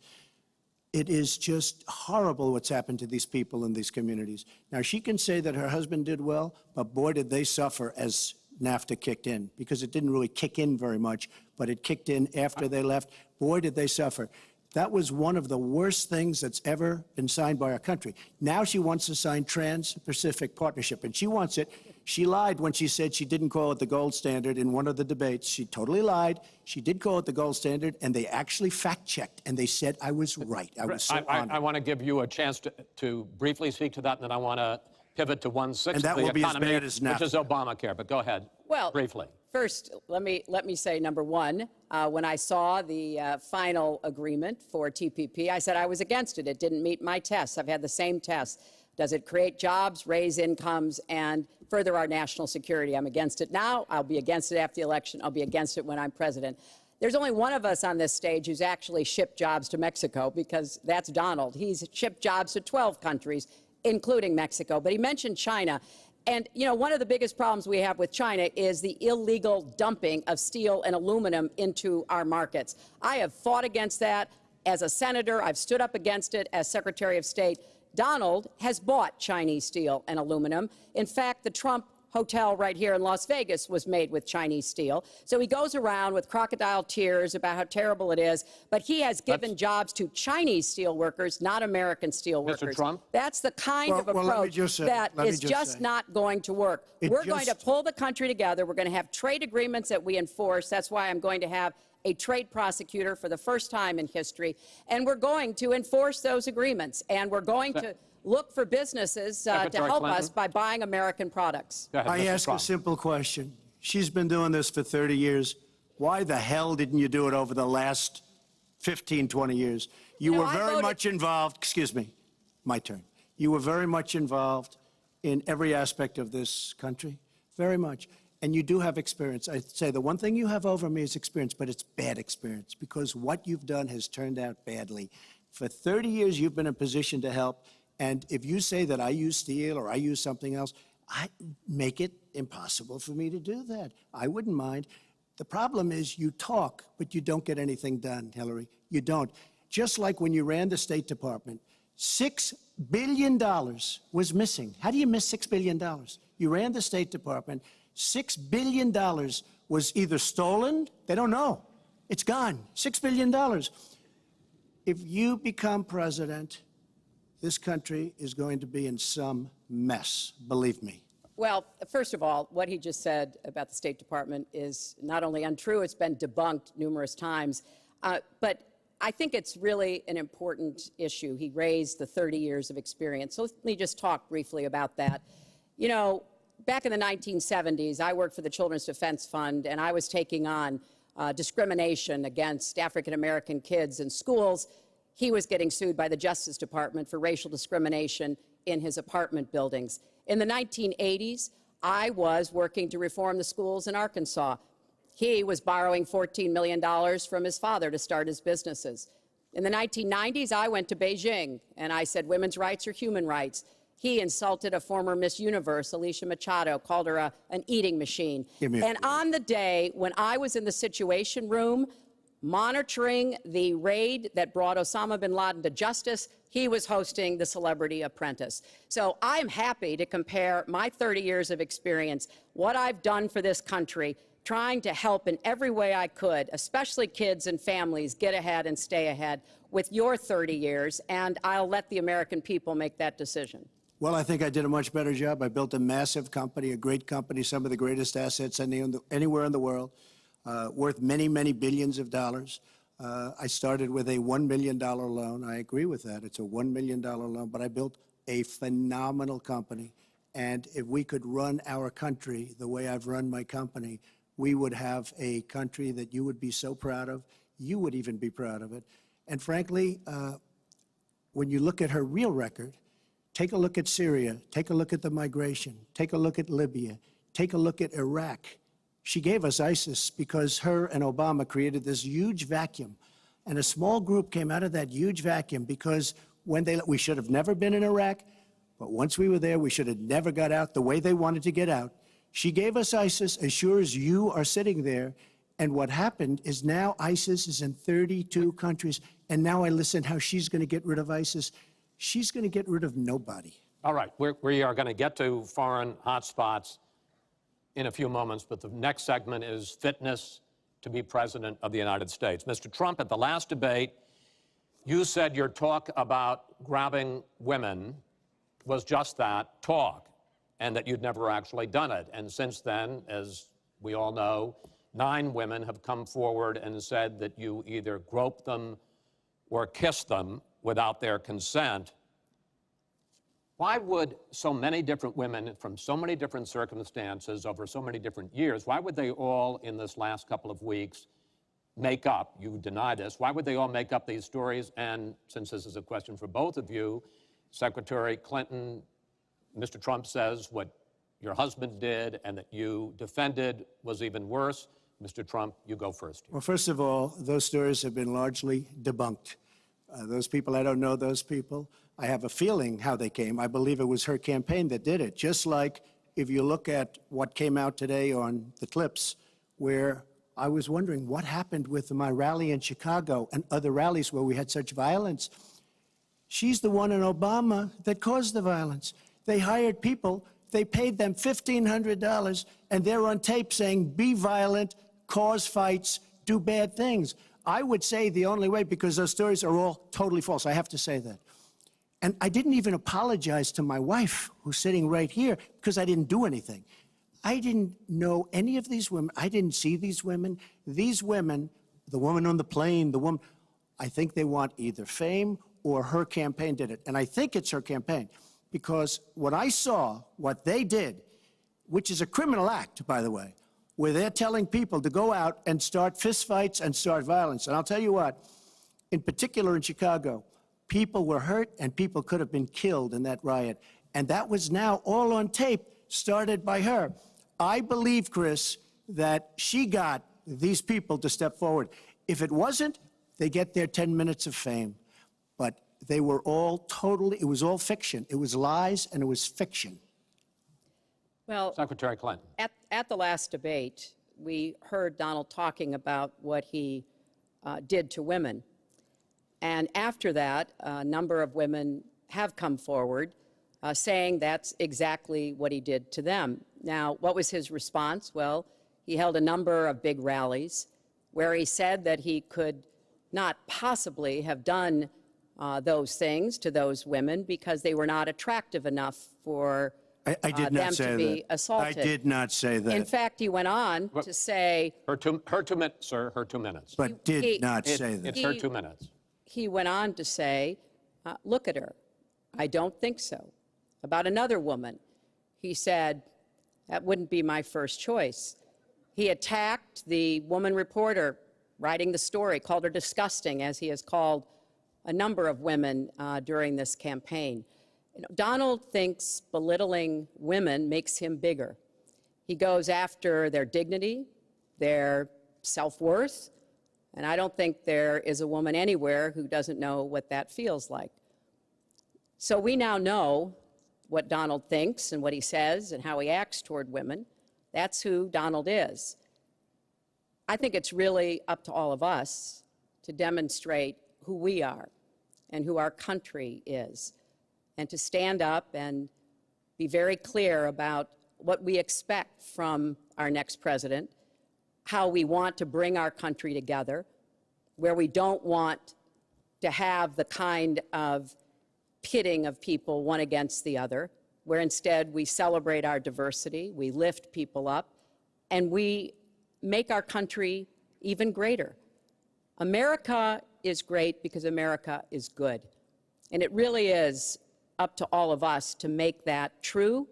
it is just horrible what's happened to these people in these communities. Now, she can say that her husband did well, but boy, did they suffer as NAFTA kicked in, because it didn't really kick in very much, but it kicked in after they left. Boy, did they suffer. That was one of the worst things that's ever been signed by our country. Now she wants to sign Trans-Pacific Partnership, and she wants it. She lied when she said she didn't call it the gold standard in one of the debates. She totally lied. She did call it the gold standard, and they actually fact-checked, and they said I was right. I was so honored. I want to give you a chance to briefly speak to that, and then I want to pivot to 1/6 of the economy, which is Obamacare. But go ahead, briefly. First, let me say, number one, when I saw the final agreement for TPP, I said I was against it. It didn't meet my tests. I've had the same tests. Does it create jobs, raise incomes, and further our national security? I'm against it now. I'll be against it after the election. I'll be against it when I'm president. There's only one of us on this stage who's actually shipped jobs to Mexico, because that's Donald. He's shipped jobs to 12 countries, including Mexico. But he mentioned China. And, you know, one of the biggest problems we have with China is the illegal dumping of steel and aluminum into our markets. I have fought against that as a senator. I've stood up against it as Secretary of State. Donald has bought Chinese steel and aluminum. In fact, the Trump hotel right here in Las Vegas was made with Chinese steel. So he goes around with crocodile tears about how terrible it is, but he has given jobs to Chinese steel workers, not American steel workers. Mr. Trump? That's the kind of approach that is just not going to work. We're going to pull the country together. We're going to have trade agreements that we enforce. That's why I'm going to have a trade prosecutor for the first time in history. And we're going to enforce those agreements. And we're going to look for businesses to help us by buying American products. I ask a simple question. She's been doing this for 30 years. Why the hell didn't you do it over the last 15, 20 years? You were very much involved. Excuse me, my turn. You were very much involved in every aspect of this country, very much. And you do have experience. I say the one thing you have over me is experience, but it's bad experience because what you've done has turned out badly. For 30 years, you've been in a position to help. And if you say that I use steel or I use something else, I make it impossible for me to do that. I wouldn't mind. The problem is you talk, but you don't get anything done, Hillary. You don't. Just like when you ran the State Department, $6 billion was missing. How do you miss $6 billion? You ran the State Department. $6 billion was either stolen, they don't know. It's gone. $6 billion. If you become president, this country is going to be in some mess, believe me. Well, first of all, what he just said about the State Department is not only untrue, it's been debunked numerous times. But I think it's really an important issue. He raised the 30 years of experience. So let me just talk briefly about that. You know, back in the 1970s, I worked for the Children's Defense Fund, and I was taking on discrimination against African-American kids in schools. He was getting sued by the Justice Department for racial discrimination in his apartment buildings. In the 1980s, I was working to reform the schools in Arkansas. He was borrowing $14 million from his father to start his businesses. In the 1990s, I went to Beijing, and I said women's rights are human rights. He insulted a former Miss Universe, Alicia Machado, called her an eating machine. And on the day when I was in the Situation Room, monitoring the raid that brought Osama bin Laden to justice, he was hosting the Celebrity Apprentice. So I'm happy to compare my 30 years of experience, what I've done for this country, trying to help in every way I could, especially kids and families, get ahead and stay ahead, with your 30 years, and I'll let the American people make that decision. Well, I think I did a much better job. I built a massive company, a great company, some of the greatest assets anywhere in the world. Worth many, many billions of dollars. I started with a $1 million loan. I agree with that. It's a $1 million loan, but I built a phenomenal company. And if we could run our country the way I've run my company, we would have a country that you would be so proud of. You would even be proud of it. And frankly, when you look at her real record, take a look at Syria, take a look at the migration, take a look at Libya, take a look at Iraq. She gave us ISIS because her and Obama created this huge vacuum. And a small group came out of that huge vacuum because we should have never been in Iraq, but once we were there, we should have never got out the way they wanted to get out. She gave us ISIS as sure as you are sitting there. And what happened is now ISIS is in 32 countries. And now I listen how she's going to get rid of ISIS. She's going to get rid of nobody. All right, we are going to get to foreign hotspots in a few moments, but the next segment is fitness to be president of the United States. Mr. Trump, at the last debate, you said your talk about grabbing women was just that, talk, and that you'd never actually done it. And since then, as we all know, 9 women have come forward and said that you either groped them or kissed them without their consent. Why would so many different women from so many different circumstances over so many different years, why would they all in this last couple of weeks make up, you deny this, why would they all make up these stories? And since this is a question for both of you, Secretary Clinton, Mr. Trump says what your husband did and that you defended was even worse. Mr. Trump, you go first. Well, first of all, those stories have been largely debunked. Those people, I don't know those people. I have a feeling how they came. I believe it was her campaign that did it. Just like if you look at what came out today on the clips, where I was wondering what happened with my rally in Chicago and other rallies where we had such violence. She's the one in Obama that caused the violence. They hired people, they paid them $1,500, and they're on tape saying, be violent, cause fights, do bad things. I would say the only way, because those stories are all totally false, I have to say that. And I didn't even apologize to my wife, who's sitting right here, because I didn't do anything. I didn't know any of these women. I didn't see these women. These women, the woman on the plane, the woman, I think they want either fame or her campaign did it. And I think it's her campaign, because when I saw what they did, which is a criminal act, by the way, where they're telling people to go out and start fistfights and start violence. And I'll tell you what, in particular in Chicago, people were hurt and people could have been killed in that riot. And that was now all on tape, started by her. I believe, Chris, that she got these people to step forward. If it wasn't, they get their 10 minutes of fame. But they were all totally, it was all fiction. It was lies and it was fiction. Well, Secretary Clinton. At the last debate, we heard Donald talking about what he did to women. And after that, a number of women have come forward saying that's exactly what he did to them. Now, what was his response? Well, he held a number of big rallies where he said that he could not possibly have done those things to those women because they were not attractive enough for them to be assaulted. I did not say that. In fact, he went on to say... Her 2 minutes, sir, her 2 minutes. But did not say that. It's her 2 minutes. He went on to say, look at her. I don't think so. About another woman, he said, that wouldn't be my first choice. He attacked the woman reporter writing the story, called her disgusting, as he has called a number of women during this campaign. You know, Donald thinks belittling women makes him bigger. He goes after their dignity, their self-worth, and I don't think there is a woman anywhere who doesn't know what that feels like. So we now know what Donald thinks and what he says and how he acts toward women. That's who Donald is. I think it's really up to all of us to demonstrate who we are and who our country is, and to stand up and be very clear about what we expect from our next president, how we want to bring our country together, where we don't want to have the kind of pitting of people one against the other, where instead we celebrate our diversity, we lift people up, and we make our country even greater. America is great because America is good. And it really is up to all of us to make that true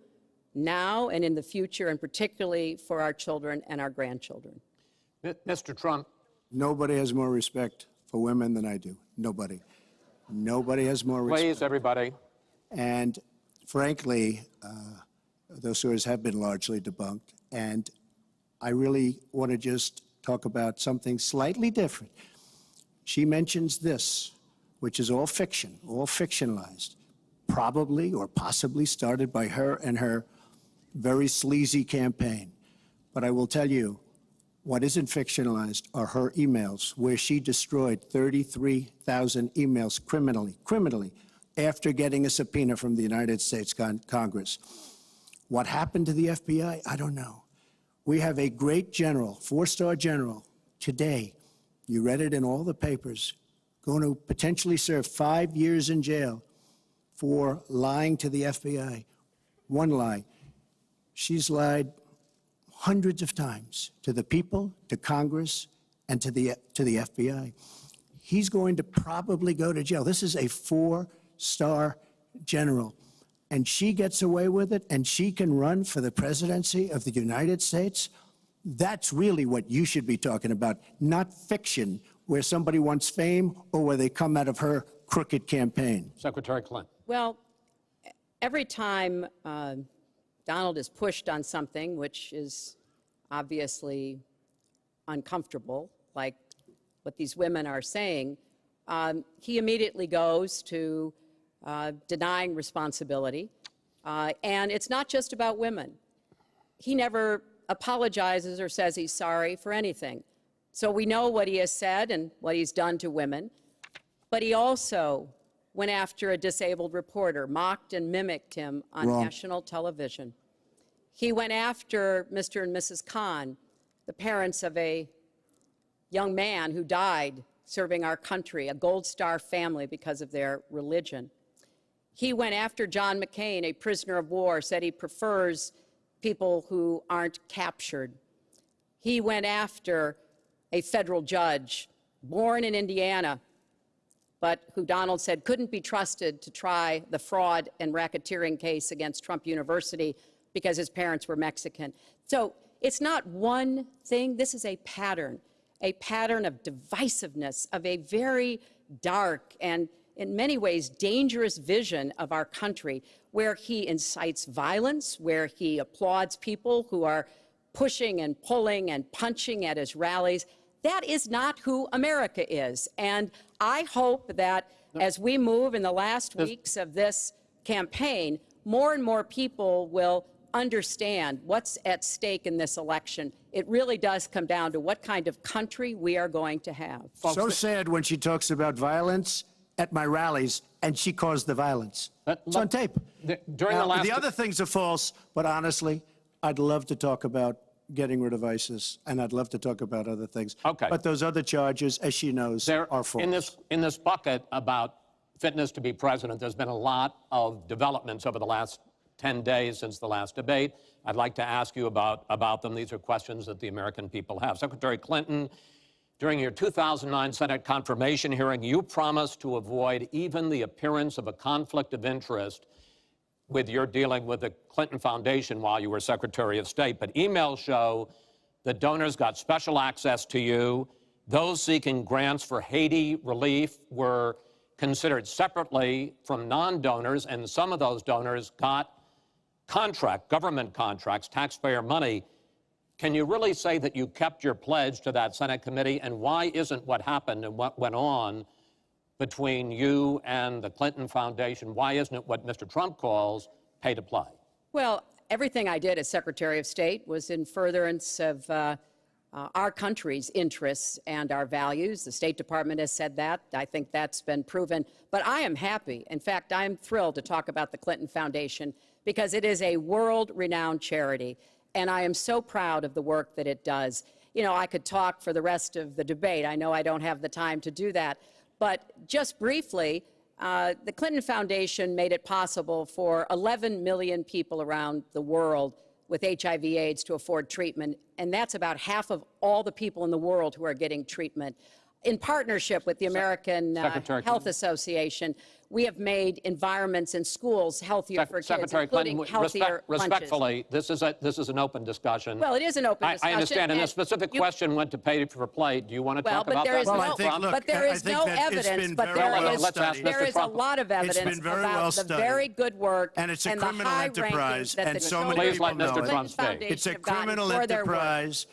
now and in the future, and particularly for our children and our grandchildren. Mr. Trump. Nobody has more respect for women than I do. Nobody. Nobody has more respect. Please, everybody. And frankly, those stories have been largely debunked. And I really want to just talk about something slightly different. She mentions this, which is all fiction, all fictionalized, probably or possibly started by her and her very sleazy campaign. But I will tell you, what isn't fictionalized are her emails, where she destroyed 33,000 emails criminally, after getting a subpoena from the United States Congress. What happened to the FBI? I don't know. We have a great general, four-star general, today, you read it in all the papers, going to potentially serve 5 years in jail for lying to the FBI. One lie. She's lied hundreds of times to the people, to Congress, and to the FBI. He's going to probably go to jail. This is a four-star general, and she gets away with it, and she can run for the presidency of the United States. That's really what you should be talking about, not fiction, where somebody wants fame or where they come out of her crooked campaign. Secretary Clinton. Well, every time Donald is pushed on something which is obviously uncomfortable, like what these women are saying, he immediately goes to denying responsibility. And it's not just about women. He never apologizes or says he's sorry for anything. So we know what he has said and what he's done to women, but he also went after a disabled reporter, mocked and mimicked him on national television. He went after Mr. and Mrs. Khan, the parents of a young man who died serving our country, a Gold Star family because of their religion. He went after John McCain, a prisoner of war, said he prefers people who aren't captured. He went after a federal judge, born in Indiana, but who Donald said couldn't be trusted to try the fraud and racketeering case against Trump University because his parents were Mexican. So it's not one thing. This is a pattern of divisiveness, of a very dark and in many ways dangerous vision of our country, where he incites violence, where he applauds people who are pushing and pulling and punching at his rallies. That is not who America is. And I hope that as we move in the last weeks of this campaign, more and more people will understand what's at stake in this election. It really does come down to what kind of country we are going to have. So sad when she talks about violence at my rallies, and she caused the violence. It's on tape. During the last... The other things are false, but honestly, I'd love to talk about getting rid of ISIS, and I'd love to talk about other things. Okay. But those other charges, as she knows, are false. In this bucket about fitness to be president, there's been a lot of developments over the last 10 days since the last debate. I'd like to ask you about them. These are questions that the American people have. Secretary Clinton, during your 2009 Senate confirmation hearing, you promised to avoid even the appearance of a conflict of interest with your dealing with the Clinton Foundation while you were Secretary of State. But emails show that donors got special access to you. Those seeking grants for Haiti relief were considered separately from non-donors, and some of those donors got government contracts, taxpayer money. Can you really say that you kept your pledge to that Senate committee? And why isn't what happened and what went on between you and the Clinton Foundation, why isn't it what Mr. Trump calls pay to play? Well, everything I did as Secretary of State was in furtherance of our country's interests and our values. The State Department has said that. I think that's been proven. But I am happy. In fact, I'm thrilled to talk about the Clinton Foundation because it is a world-renowned charity, and I am so proud of the work that it does. You know, I could talk for the rest of the debate. I know I don't have the time to do that. But just briefly, the Clinton Foundation made it possible for 11 million people around the world with HIV/AIDS to afford treatment, and that's about half of all the people in the world who are getting treatment. In partnership with the American Health Association, we have environments environments in schools healthier for kids, Secretary including Clinton, healthier respectfully, this is an open discussion. Well, it is an open discussion. I understand, and the specific question went to pay for play. Do you want to talk about that? But there is no evidence, but there is a lot of evidence about the very good work and it's a and the criminal high enterprise, rankings that and the so many people know Mr. Trump it. speak. It's a have gotten criminal for their work. enterprise.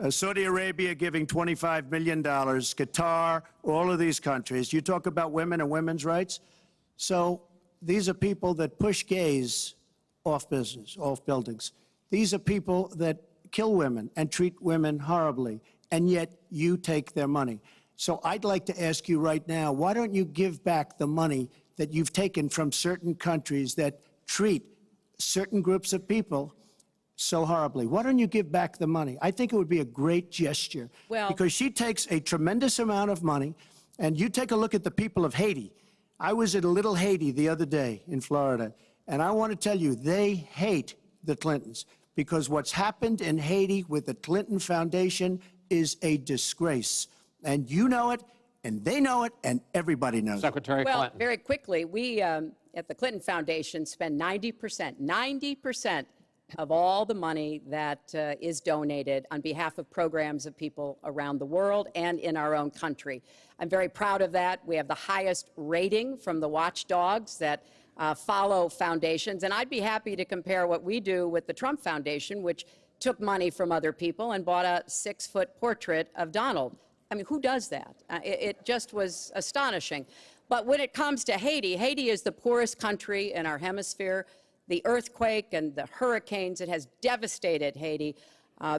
Saudi Arabia giving $25 million, Qatar, all of these countries. You talk about women and women's rights. So these are people that push gays off buildings. These are people that kill women and treat women horribly, and yet you take their money. So I'd like to ask you right now, why don't you give back the money that you've taken from certain countries that treat certain groups of people so horribly? Why don't you give back the money? I think it would be a great gesture, because she takes a tremendous amount of money, and you take a look at the people of Haiti. I was at a little Haiti the other day in Florida, and I want to tell you, they hate the Clintons, because what's happened in Haiti with the Clinton Foundation is a disgrace. And you know it, and they know it, and everybody knows Secretary it. Clinton. Well, very quickly, we at the Clinton Foundation spend 90% of all the money that is donated on behalf of programs of people around the world and in our own country. I'm very proud of that. We have the highest rating from the watchdogs that follow foundations, and I'd be happy to compare what we do with the Trump Foundation, which took money from other people and bought a 6-foot portrait of Donald. I mean, who does that? It just was astonishing. But when it comes to Haiti, Haiti is the poorest country in our hemisphere. The earthquake and the hurricanes, it has devastated Haiti.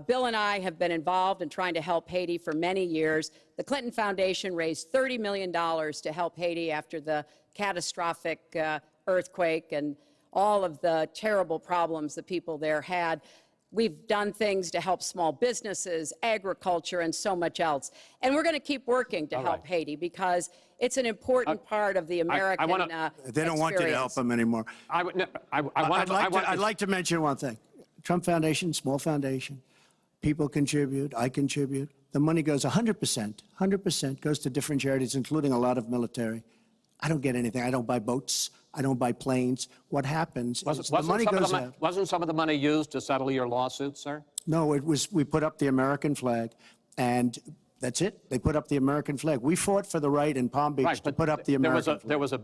Bill and I have been involved in trying to help Haiti for many years. The Clinton Foundation raised $30 million to help Haiti after the catastrophic earthquake and all of the terrible problems the people there had. We've done things to help small businesses, agriculture, and so much else. And we're going to keep working to help Haiti because it's an important part of the American They don't want you to help them anymore. I'd like to mention one thing. Trump Foundation, small foundation. People contribute. I contribute. The money goes 100% goes to different charities, including a lot of military. I don't get anything. I don't buy boats. I don't buy planes. What happens is the money goes out. Wasn't some of the money used to settle your lawsuit, sir? No, it was, we put up the American flag, and that's it. They put up the American flag. We fought for the right in Palm Beach to put up the American flag. There was a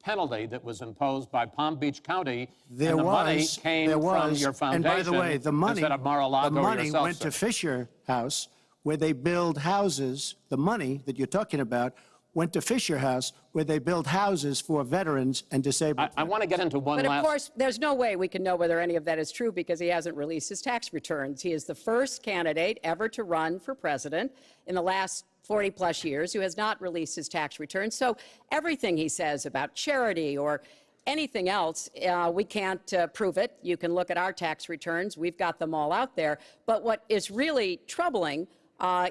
penalty that was imposed by Palm Beach County, and the money came from your foundation. And by the way, the money, yourself, went to Fisher House, where they build houses. The money that you're talking about went to Fisher House, where they build houses for veterans and disabled. I want to get into one last... But of course, there's no way we can know whether any of that is true because he hasn't released his tax returns. He is the first candidate ever to run for president in the last 40-plus years who has not released his tax returns. So everything he says about charity or anything else, we can't prove it. You can look at our tax returns. We've got them all out there. But what is really troubling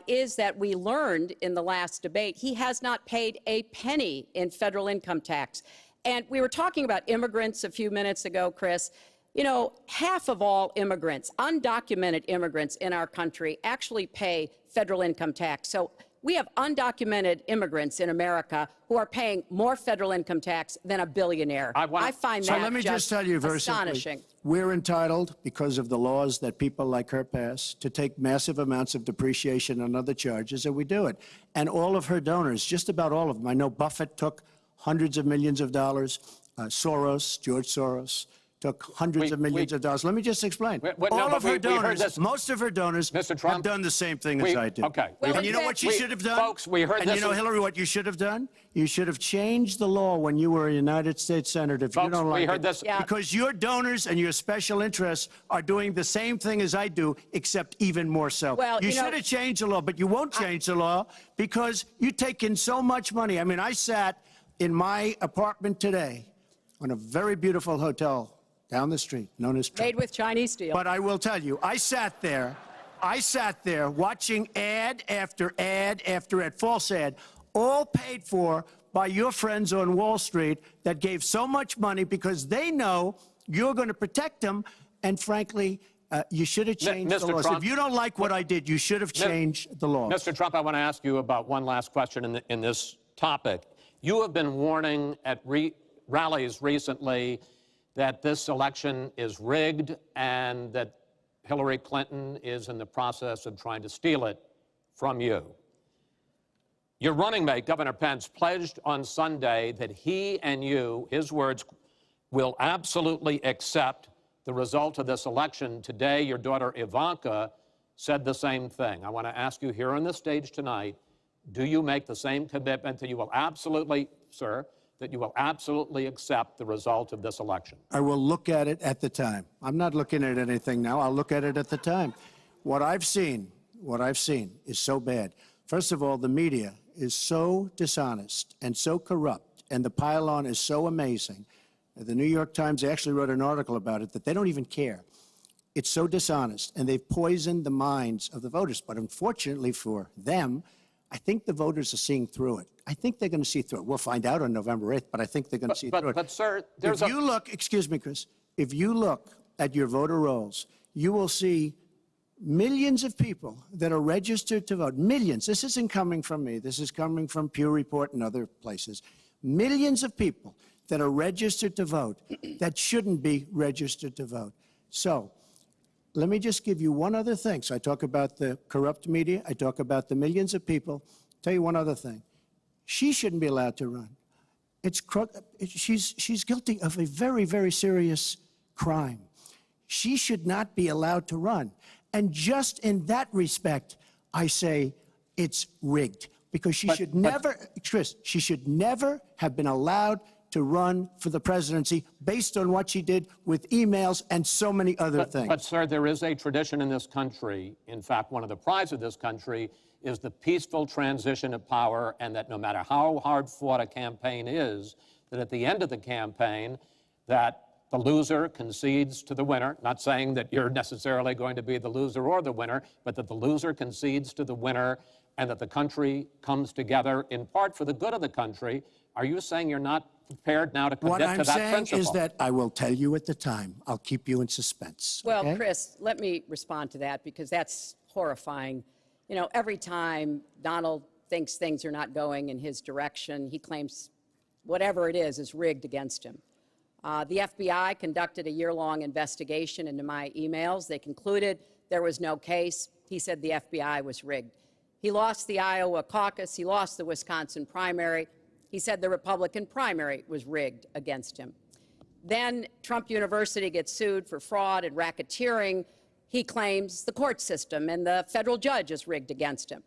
is that we learned in the last debate he has not paid a penny in federal income tax. And we were talking about immigrants a few minutes ago, Chris. You know, half of all immigrants, undocumented immigrants in our country, actually pay federal income tax. So we have undocumented immigrants in America who are paying more federal income tax than a billionaire. I find that let me just tell you very astonishing. Simply, we're entitled, because of the laws that people like her pass, to take massive amounts of depreciation and other charges, and we do it. And all of her donors, just about all of them, I know Buffett took hundreds of millions of dollars, George Soros, took hundreds of millions of dollars. Let me just explain. All of her donors, most of her donors have done the same thing as I do. Okay. And you know what she should have done? Folks, we heard and this. You know, Hillary, what you should have done? You should have changed the law when you were a United States Senator. If you don't like it, because your donors and your special interests are doing the same thing as I do, except even more so. Well, you should have changed the law, but you won't change the law because you take in so much money. I mean, I sat in my apartment today on a very beautiful hotel down the street, known as Trump. Made with Chinese steel. But I will tell you, I sat there watching ad after ad after ad, false ad, all paid for by your friends on Wall Street that gave so much money because they know you're going to protect them. And frankly, you should have changed the laws. If you don't like what I did, you should have changed the laws. Mr. Trump, I want to ask you about one last question in this topic. You have been warning at rallies recently that this election is rigged and that Hillary Clinton is in the process of trying to steal it from you. Your running mate, Governor Pence, pledged on Sunday that he and you, his words, will absolutely accept the result of this election. Today, your daughter Ivanka said the same thing. I want to ask you here on the stage tonight, do you make the same commitment that you will absolutely, sir, that you will absolutely accept the result of this election? I will look at it at the time. I'm not looking at anything now. I'll look at it at the time. What I've seen is so bad. First of all, the media is so dishonest and so corrupt, and the pile-on is so amazing. The New York Times actually wrote an article about it that they don't even care. It's so dishonest, and they've poisoned the minds of the voters. But unfortunately for them, I think the voters are seeing through it. I think they're going to see through it. We'll find out on November 8th, but I think they're going to see through it. But, sir, if you look, excuse me, Chris, if you look at your voter rolls, you will see millions of people that are registered to vote. Millions. This isn't coming from me. This is coming from Pew Report and other places. Millions of people that are registered to vote that shouldn't be registered to vote. So let me just give you one other thing. So I talk about the corrupt media. I talk about the millions of people. Tell you one other thing. She shouldn't be allowed to run. She's guilty of a very, very serious crime. She should not be allowed to run. And just in that respect, I say it's rigged. Because she should never, Chris, she should never have been allowed to run for the presidency based on what she did with emails and so many other things. But, sir, there is a tradition in this country. In fact, one of the prides of this country is the peaceful transition of power, and that no matter how hard fought a campaign is, that at the end of the campaign, that the loser concedes to the winner, not saying that you're necessarily going to be the loser or the winner, but that the loser concedes to the winner and that the country comes together in part for the good of the country. Are you saying you're not prepared now to commit to that principle? What I'm saying is that I will tell you at the time. I'll keep you in suspense. Well, okay? Chris, let me respond to that because that's horrifying. You know, every time Donald thinks things are not going in his direction, he claims whatever it is rigged against him. The FBI conducted a year-long investigation into my emails. They concluded there was no case. He said the FBI was rigged. He lost the Iowa caucus. He lost the Wisconsin primary. He said the Republican primary was rigged against him. Then Trump University gets sued for fraud and racketeering. He claims the court system and the federal judge is rigged against him.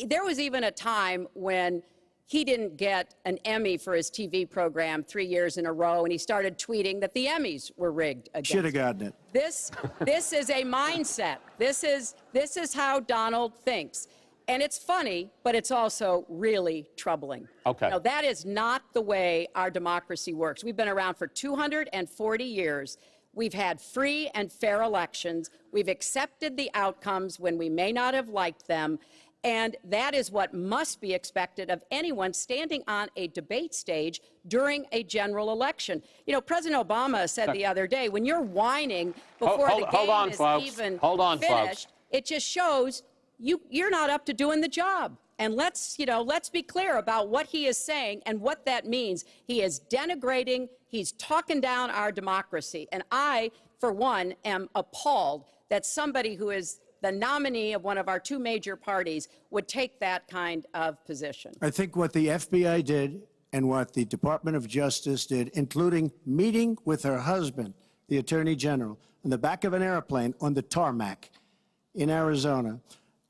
There was even a time when he didn't get an Emmy for his TV program 3 years in a row, and he started tweeting that the Emmys were rigged against him. Should have gotten it. This is a mindset. This is how Donald thinks. And it's funny, but it's also really troubling. Okay. You know, that is not the way our democracy works. We've been around for 240 years. We've had free and fair elections. We've accepted the outcomes when we may not have liked them. And that is what must be expected of anyone standing on a debate stage during a general election. You know, President Obama said the other day, when you're whining before the game is even finished, it just shows you're not up to doing the job. And let's be clear about what he is saying and what that means. He is denigrating, he's talking down our democracy. And I, for one, am appalled that somebody who is the nominee of one of our two major parties would take that kind of position. I think what the FBI did and what the Department of Justice did, including meeting with her husband, the Attorney General, on the back of an airplane on the tarmac in Arizona,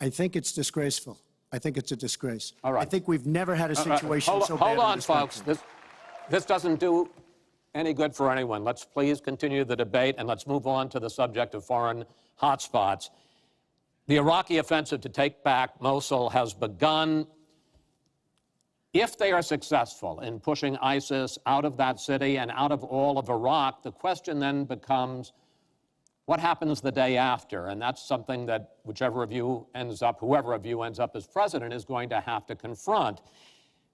I think it's disgraceful. I think it's a disgrace. All right. I think we've never had a situation so bad. Hold on, in this folks. country. This doesn't do any good for anyone. Let's please continue the debate, and let's move on to the subject of foreign hotspots. The Iraqi offensive to take back Mosul has begun. If they are successful in pushing ISIS out of that city and out of all of Iraq, the question then becomes, what happens the day after? And that's something that whoever of you ends up as president is going to have to confront.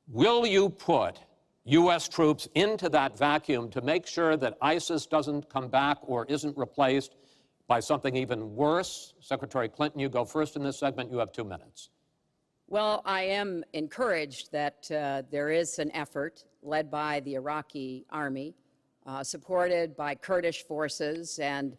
Will you put U.S. troops into that vacuum to make sure that ISIS doesn't come back or isn't replaced by something even worse? Secretary Clinton, you go first in this segment. You have 2 minutes. Well, I am encouraged that there is an effort led by the Iraqi army, supported by Kurdish forces, and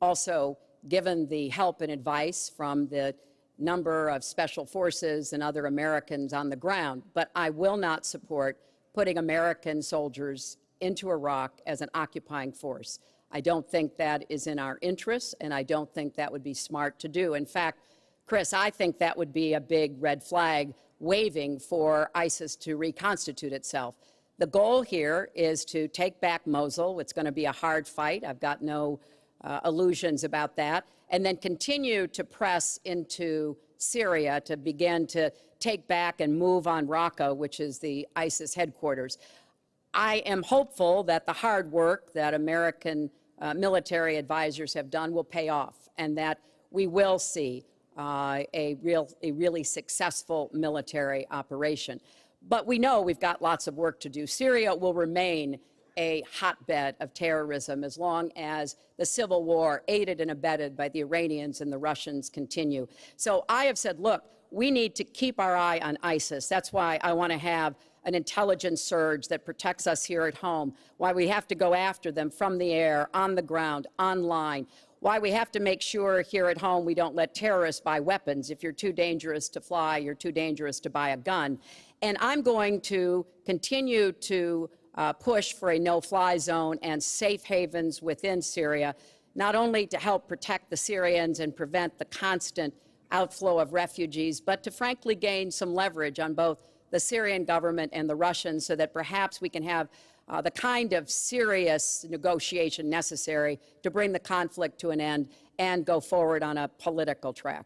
also given the help and advice from the number of special forces and other Americans on the ground. But I will not support putting American soldiers into Iraq as an occupying force. I don't think that is in our interests, and I don't think that would be smart to do. In fact, Chris, I think that would be a big red flag waving for ISIS to reconstitute itself. The goal here is to take back Mosul. It's going to be a hard fight. I've got no illusions about that. And then continue to press into Syria to begin to take back and move on Raqqa, which is the ISIS headquarters. I am hopeful that the hard work that American military advisors have done will pay off, and that we will see a really successful military operation. But we know we've got lots of work to do. Syria will remain a hotbed of terrorism as long as the civil war, aided and abetted by the Iranians and the Russians, continue. So I have said, look, we need to keep our eye on ISIS. That's why I want to have an intelligence surge that protects us here at home, why we have to go after them from the air, on the ground, online, why we have to make sure here at home we don't let terrorists buy weapons. If you're too dangerous to fly, you're too dangerous to buy a gun. And I'm going to continue to push for a no-fly zone and safe havens within Syria, not only to help protect the Syrians and prevent the constant outflow of refugees, but to frankly gain some leverage on both the Syrian government and the Russians so that perhaps we can have the kind of serious negotiation necessary to bring the conflict to an end and go forward on a political track.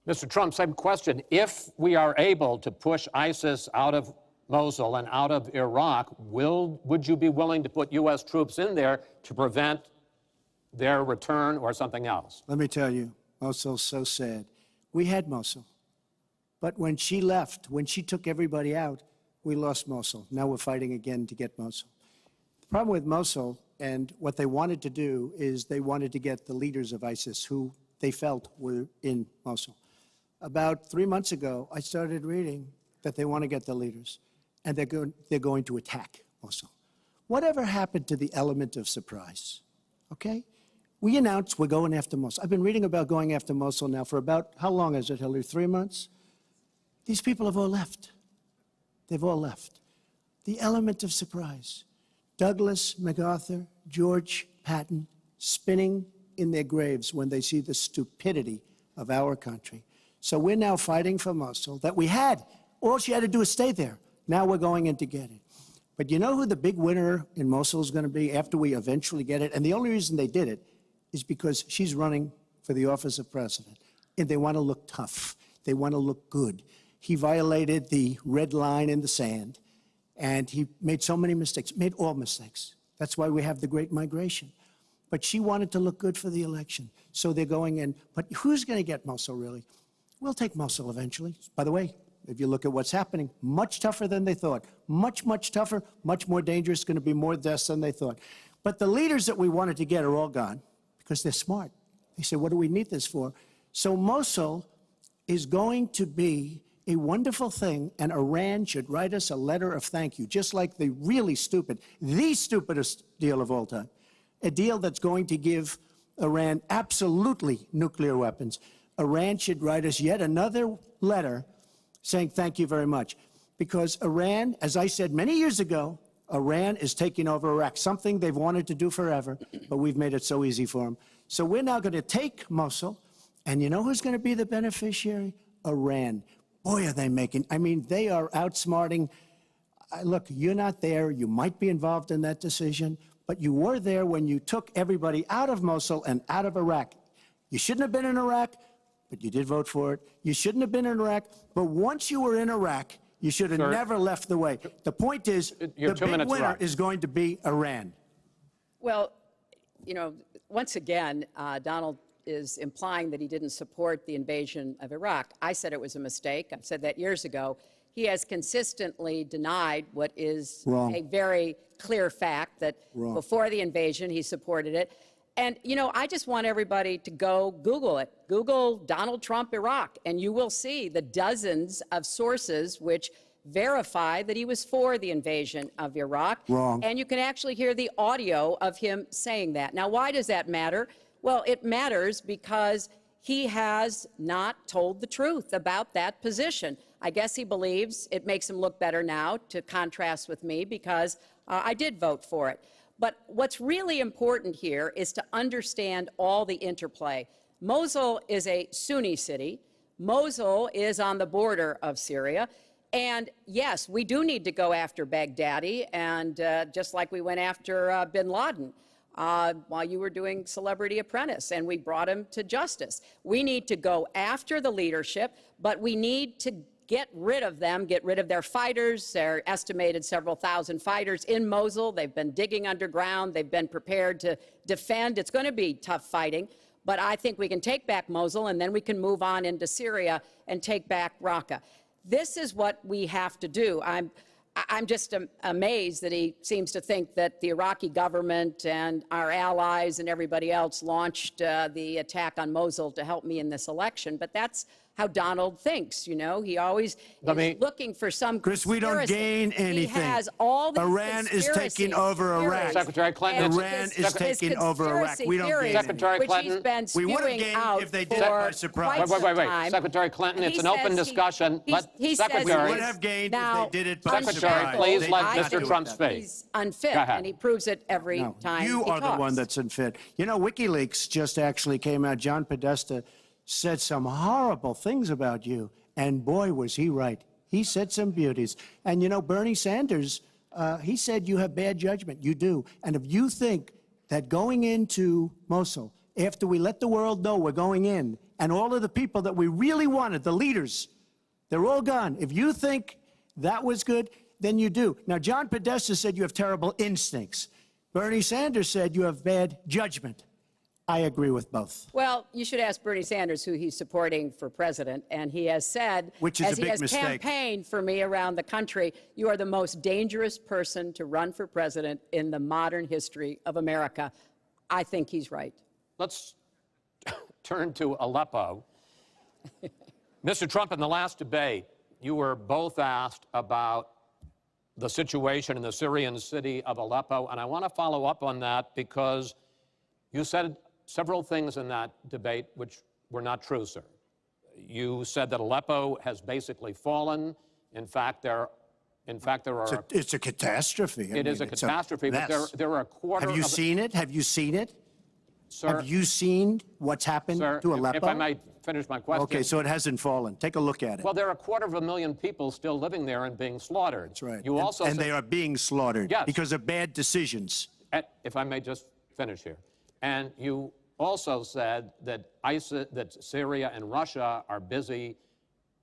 Mr. Trump, same question. If we are able to push ISIS out of Mosul and out of Iraq, would you be willing to put U.S. troops in there to prevent their return or something else? Let me tell you, Mosul's so sad. We had Mosul. But when she left, when she took everybody out, we lost Mosul. Now we're fighting again to get Mosul. The problem with Mosul and what they wanted to do is they wanted to get the leaders of ISIS who they felt were in Mosul. About 3 months ago, I started reading that they want to get the leaders and they're going to attack Mosul. Whatever happened to the element of surprise? Okay? We announced we're going after Mosul. I've been reading about going after Mosul now for about, how long is it, Hillary? 3 months? These people have all left. They've all left. The element of surprise. Douglas MacArthur, George Patton, spinning in their graves when they see the stupidity of our country. So we're now fighting for Mosul that we had. All she had to do is stay there. Now we're going in to get it. But you know who the big winner in Mosul is going to be after we eventually get it? And the only reason they did it is because she's running for the office of president. And they want to look tough. They want to look good. He violated the red line in the sand, and he made so many mistakes, made all mistakes. That's why we have the Great Migration. But she wanted to look good for the election, so they're going in. But who's going to get Mosul, really? We'll take Mosul eventually. By the way, if you look at what's happening, much tougher than they thought. Much, much tougher, much more dangerous, going to be more deaths than they thought. But the leaders that we wanted to get are all gone because they're smart. They said, what do we need this for? So Mosul is going to be a wonderful thing, and Iran should write us a letter of thank you, just like the really stupid, the stupidest deal of all time, a deal that's going to give Iran absolutely nuclear weapons. Iran should write us yet another letter saying thank you very much, because Iran, as I said many years ago, Iran is taking over Iraq, something they've wanted to do forever, but we've made it so easy for them. So we're now going to take Mosul, and you know who's going to be the beneficiary? Iran. Boy, are they making, I mean, they are outsmarting. Look, you're not there. You might be involved in that decision, but you were there when you took everybody out of Mosul and out of Iraq. You shouldn't have been in Iraq, but you did vote for it. You shouldn't have been in Iraq, but once you were in Iraq, you should have never left the way. The point is, the big winner is going to be Iran. Well, you know, once again, Donald is implying that he didn't support the invasion of Iraq. I said it was a mistake. I've said that years ago. He has consistently denied what is a very clear fact, that before the invasion, he supported it. And, you know, I just want everybody to go Google it. Google Donald Trump Iraq, and you will see the dozens of sources which verify that he was for the invasion of Iraq. And you can actually hear the audio of him saying that. Now, why does that matter? Well, it matters because he has not told the truth about that position. I guess he believes it makes him look better now, to contrast with me, because I did vote for it. But what's really important here is to understand all the interplay. Mosul is a Sunni city. Mosul is on the border of Syria. And yes, we do need to go after Baghdadi, and just like we went after bin Laden while you were doing Celebrity Apprentice, and we brought him to justice. We need to go after the leadership, but we need to get rid of them, get rid of their fighters. They're estimated several thousand fighters in Mosul. They've been digging underground. They've been prepared to defend. It's going to be tough fighting, but I think we can take back Mosul, and then we can move on into Syria and take back Raqqa. This is what we have to do. I'm just amazed that he seems to think that the Iraqi government and our allies and everybody else launched the attack on Mosul to help me in this election. But that's how Donald thinks, you know. He always is looking for some Chris, we don't gain anything. He has all these Iran is taking over Iraq. Secretary Clinton. Iran is taking over Iraq. We don't gain Secretary anything. Clinton. He's been We would have spewing gained out if they did it by surprise. Wait. Secretary Clinton, it's an open discussion. Secretary. We would have gained if they did it by surprise. Secretary, please let Mr. Trump speak. He's unfit, and he proves it every time You he are talks. the one that's unfit. You know, WikiLeaks just actually came out. John Podesta said some horrible things about you, and boy, was he right. He said some beauties. And you know, Bernie Sanders, he said you have bad judgment. You do. And if you think that going into Mosul, after we let the world know we're going in, and all of the people that we really wanted, the leaders, they're all gone. If you think that was good, than you do. Now, John Podesta said you have terrible instincts. Bernie Sanders said you have bad judgment. I agree with both. Well, you should ask Bernie Sanders who he's supporting for president, and he has said, which is as a big he has mistake. campaigned for me around the country, you are the most dangerous person to run for president in the modern history of America. I think he's right. Let's turn to Aleppo. Mr. Trump, in the last debate, you were both asked about the situation in the Syrian city of Aleppo, and I want to follow up on that because you said several things in that debate which were not true, sir. You said that Aleppo has basically fallen. In fact, there are. It's a catastrophe. It is a catastrophe, but there are a quarter. Have you seen it? Have you seen it? Sir, have you seen what's happened to Aleppo? If I might finish my question. Okay, so it hasn't fallen. Take a look at it. Well, there are 250,000 people still living there and being slaughtered. That's right. You also and said, they are being slaughtered because of bad decisions. If I may just finish here. And you also said that that Syria and Russia are busy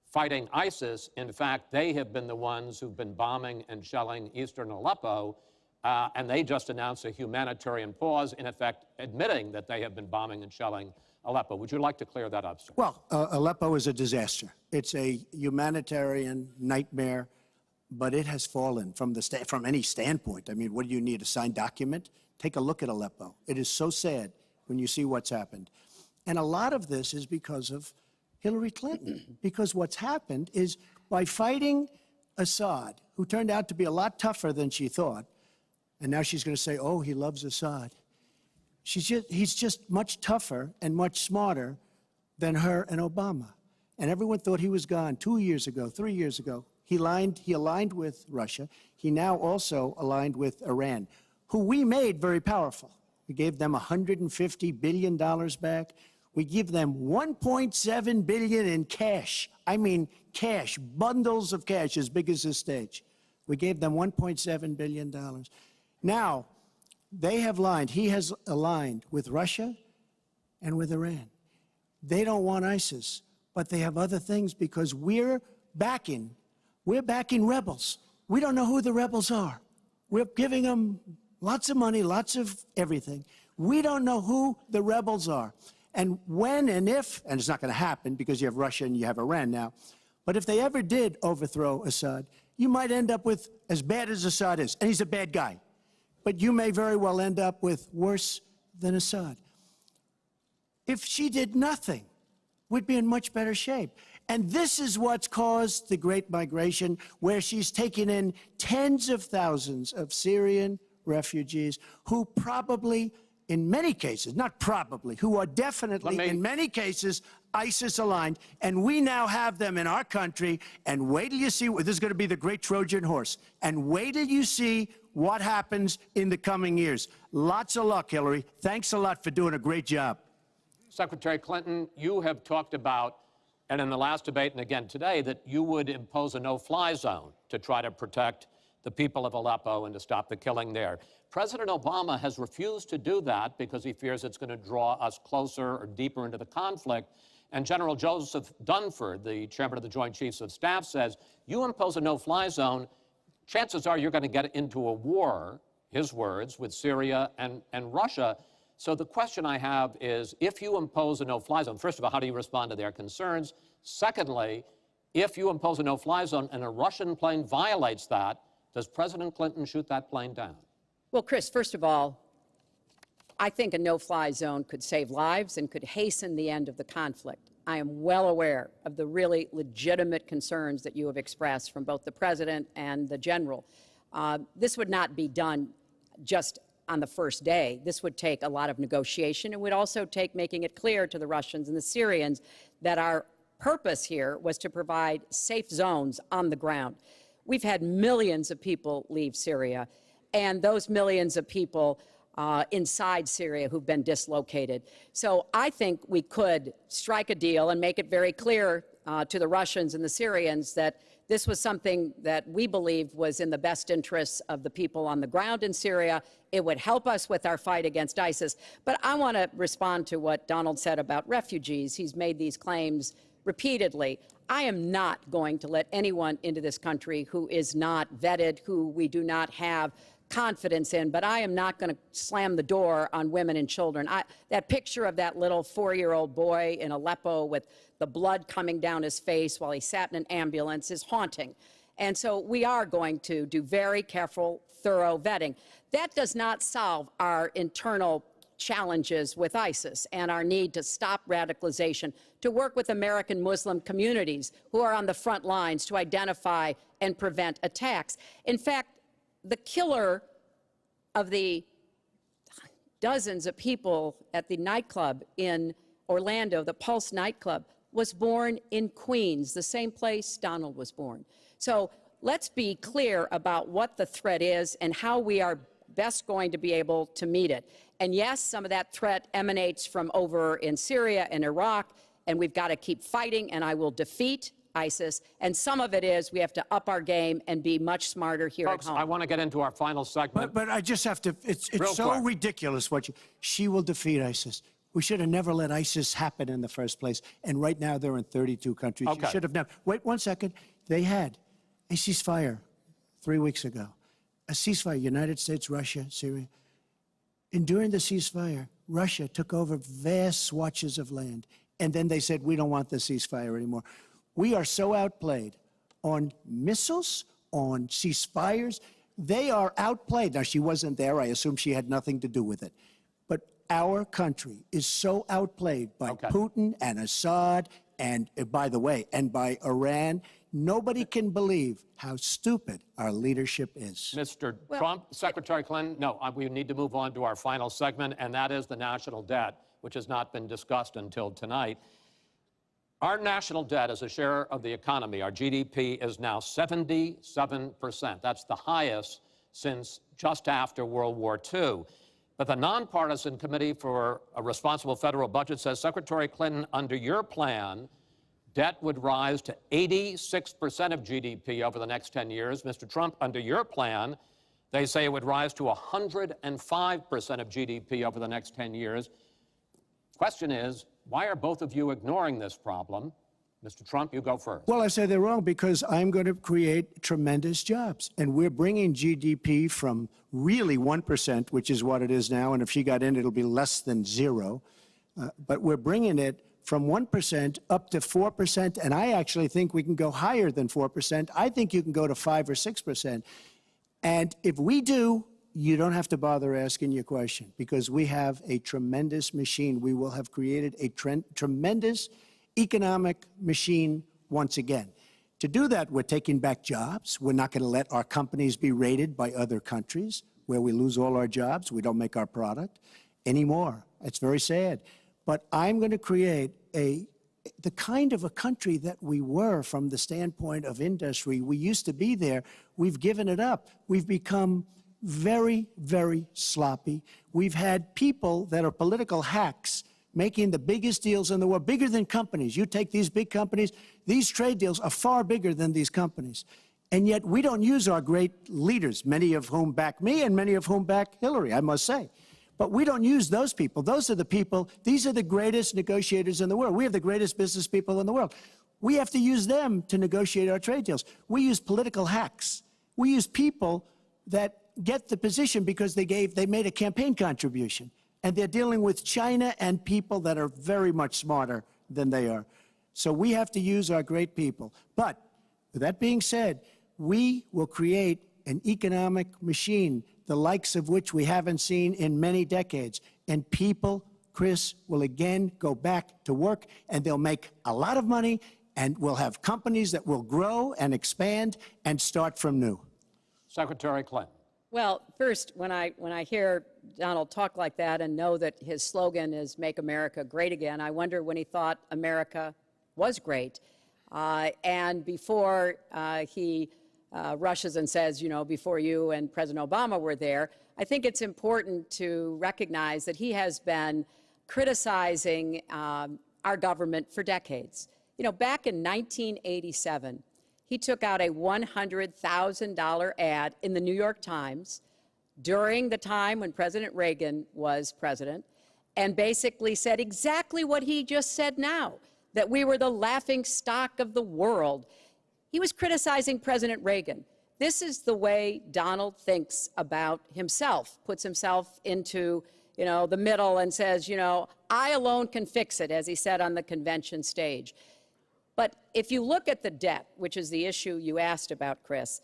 fighting ISIS. In fact, they have been the ones who've been bombing and shelling eastern Aleppo, and they just announced a humanitarian pause, in effect admitting that they have been bombing and shelling Aleppo. Would you like to clear that up, sir? Well, Aleppo is a disaster. It's a humanitarian nightmare, but it has fallen from any standpoint. I mean, what do you need, a signed document? Take a look at Aleppo. It is so sad when you see what's happened. And a lot of this is because of Hillary Clinton, because what's happened is by fighting Assad, who turned out to be a lot tougher than she thought, and now she's going to say, oh, he loves Assad. He's just much tougher and much smarter than her and Obama. And everyone thought he was gone 2 years ago, 3 years ago. He aligned with Russia. He now also aligned with Iran, who we made very powerful. We gave them $150 billion back. We give them $1.7 billion in cash. I mean cash, bundles of cash as big as this stage. We gave them $1.7 billion. Now, they have aligned. He has aligned with Russia and with Iran. They don't want ISIS, but they have other things because we're backing rebels. We don't know who the rebels are. We're giving them lots of money, lots of everything. We don't know who the rebels are. And when and if, and it's not going to happen because you have Russia and you have Iran now, but if they ever did overthrow Assad, you might end up with as bad as Assad is, and he's a bad guy. But you may very well end up with worse than Assad. If she did nothing, we'd be in much better shape. And this is what's caused the Great Migration, where she's taken in tens of thousands of Syrian refugees who probably, in many cases, not probably, who are definitely, in many cases, ISIS-aligned, and we now have them in our country, and wait till you see, this is going to be the great Trojan horse, and wait till you see what happens in the coming years. Lots of luck, Hillary. Thanks a lot for doing a great job. Secretary Clinton, you have talked about, and in the last debate and again today, that you would impose a no-fly zone to try to protect the people of Aleppo and to stop the killing there. President Obama has refused to do that because he fears it's going to draw us closer or deeper into the conflict. And General Joseph Dunford, the chairman of the Joint Chiefs of Staff, says, you impose a no-fly zone, chances are you're going to get into a war, his words, with Syria and Russia. So the question I have is, if you impose a no-fly zone, first of all, how do you respond to their concerns? Secondly, if you impose a no-fly zone and a Russian plane violates that, does President Clinton shoot that plane down? Well, Chris, first of all, I think a no-fly zone could save lives and could hasten the end of the conflict. I am well aware of the really legitimate concerns that you have expressed from both the president and the general. This would not be done just on the first day. This would take a lot of negotiation. It would also take making it clear to the Russians and the Syrians that our purpose here was to provide safe zones on the ground. We've had millions of people leave Syria, and those millions of people inside Syria who've been dislocated. So I think we could strike a deal and make it very clear to the Russians and the Syrians that this was something that we believed was in the best interests of the people on the ground in Syria. It would help us with our fight against ISIS. But I want to respond to what Donald said about refugees. He's made these claims repeatedly, I am not going to let anyone into this country who is not vetted, who we do not have confidence in, but I am not going to slam the door on women and children. That picture of that little 4-year-old boy in Aleppo with the blood coming down his face while he sat in an ambulance is haunting. And so we are going to do very careful, thorough vetting. That does not solve our internal challenges with ISIS and our need to stop radicalization, to work with American Muslim communities who are on the front lines to identify and prevent attacks. In fact, the killer of the dozens of people at the nightclub in Orlando, the Pulse nightclub, was born in Queens, the same place Donald was born. So let's be clear about what the threat is and how we are best going to be able to meet it. And yes, some of that threat emanates from over in Syria and Iraq, and we've got to keep fighting, and I will defeat ISIS. And some of it is we have to up our game and be much smarter here Folks, at home. I want to get into our final segment. But I just have to, it's Real so quick. ridiculous what she will defeat ISIS. We should have never let ISIS happen in the first place. And right now they're in 32 countries. Okay. You should have never. Wait 1 second. They had a ceasefire 3 weeks ago. A ceasefire, United States, Russia, Syria. And during the ceasefire, Russia took over vast swatches of land. And then they said, we don't want the ceasefire anymore. We are so outplayed on missiles, on ceasefires. They are outplayed. Now, she wasn't there. I assume she had nothing to do with it. But our country is so outplayed by Putin and Assad and, by the way, and by Iran. Nobody can believe how stupid our leadership is. Mr. Trump, Secretary Clinton, no, we need to move on to our final segment, and that is the national debt, which has not been discussed until tonight. Our national debt as a share of the economy, our GDP, is now 77%. That's the highest since just after World War II. But the nonpartisan Committee for a Responsible Federal Budget says, Secretary Clinton, under your plan, debt would rise to 86% of GDP over the next 10 years. Mr. Trump, under your plan, they say it would rise to 105% of GDP over the next 10 years. Question is, why are both of you ignoring this problem? Mr. Trump, you go first. Well, I say they're wrong because I'm going to create tremendous jobs. And we're bringing GDP from really 1%, which is what it is now. And if she got in, it'll be less than zero. But we're bringing it from 1% up to 4%. And I actually think we can go higher than 4%. I think you can go to 5 or 6%. And if we do, you don't have to bother asking your question because we have a tremendous machine. We will have created a tremendous economic machine once again. To do that, we're taking back jobs. We're not going to let our companies be raided by other countries where we lose all our jobs. We don't make our product anymore. It's very sad. But I'm going to create the kind of a country that we were from the standpoint of industry. We used to be there. We've given it up. We've become very, very sloppy. We've had people that are political hacks making the biggest deals in the world, bigger than companies. You take these big companies, these trade deals are far bigger than these companies. And yet we don't use our great leaders, many of whom back me and many of whom back Hillary, I must say. But we don't use those people. Those are the people, these are the greatest negotiators in the world. We have the greatest business people in the world. We have to use them to negotiate our trade deals. We use political hacks. We use people that get the position because they made a campaign contribution. And they're dealing with China and people that are very much smarter than they are. So we have to use our great people. But with that being said, we will create an economic machine, the likes of which we haven't seen in many decades. And people, Chris, will again go back to work, and they'll make a lot of money, and we'll have companies that will grow and expand and start from new. Secretary Clinton. Well, first, when I hear Donald talk like that and know that his slogan is "Make America Great Again," I wonder when he thought America was great. And before he rushes and says, you know, before you and President Obama were there, I think it's important to recognize that he has been criticizing our government for decades. You know, back in 1987, he took out a $100,000 ad in the New York Times during the time when President Reagan was president and basically said exactly what he just said now, that we were the laughing stock of the world. He was criticizing President Reagan. This is the way Donald thinks about himself, puts himself into, the middle and says, I alone can fix it, as he said on the convention stage. But if you look at the debt, which is the issue you asked about, Chris,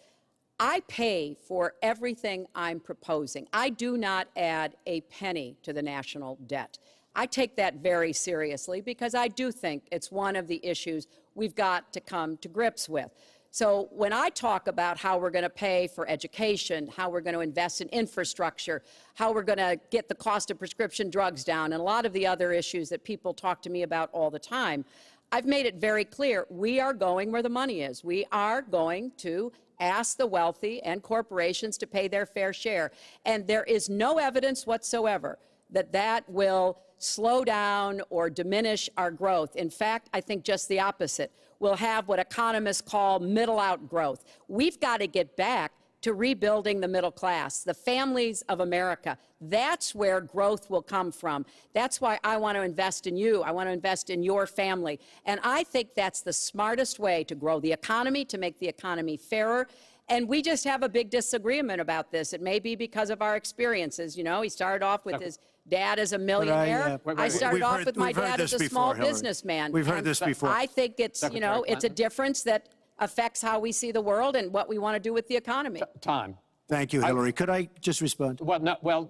I pay for everything I'm proposing. I do not add a penny to the national debt. I take that very seriously because I do think it's one of the issues we've got to come to grips with. So when I talk about how we're going to pay for education, how we're going to invest in infrastructure, how we're going to get the cost of prescription drugs down, and a lot of the other issues that people talk to me about all the time, I've made it very clear we are going where the money is. We are going to ask the wealthy and corporations to pay their fair share. And there is no evidence whatsoever that that will slow down or diminish our growth. In fact, I think just the opposite. We'll have what economists call middle-out growth. We've got to get back to rebuilding the middle class, the families of America. That's where growth will come from. That's why I want to invest in you. I want to invest in your family. And I think that's the smartest way to grow the economy, to make the economy fairer. And we just have a big disagreement about this. It may be because of our experiences. He started off with his dad as a millionaire. I started off with my dad as a small businessman. We've heard this before. I think it's, it's a difference that affects how we see the world and what we want to do with the economy. Time. Thank you, Hillary. Could I just respond? Well,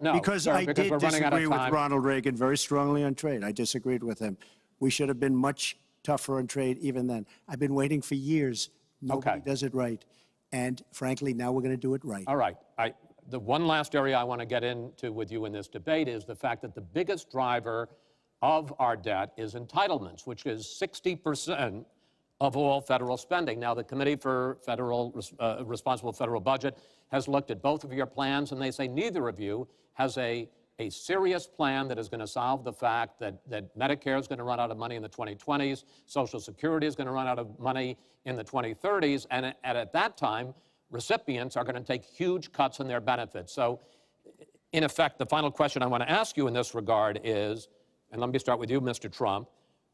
no. Because sir, I did we're running out of disagree with time. Ronald Reagan very strongly on trade. I disagreed with him. We should have been much tougher on trade even then. I've been waiting for years. Nobody does it right. And frankly, now we're going to do it right. All right. The one last area I want to get into with you in this debate is the fact that the biggest driver of our debt is entitlements, which is 60% of all federal spending. Now, the Committee for Responsible Federal Budget has looked at both of your plans, and they say neither of you has a serious plan that is going to solve the fact that Medicare is going to run out of money in the 2020s, Social Security is going to run out of money in the 2030s, and at that time, recipients are going to take huge cuts in their benefits. So, in effect, the final question I want to ask you in this regard is, and let me start with you, Mr. Trump,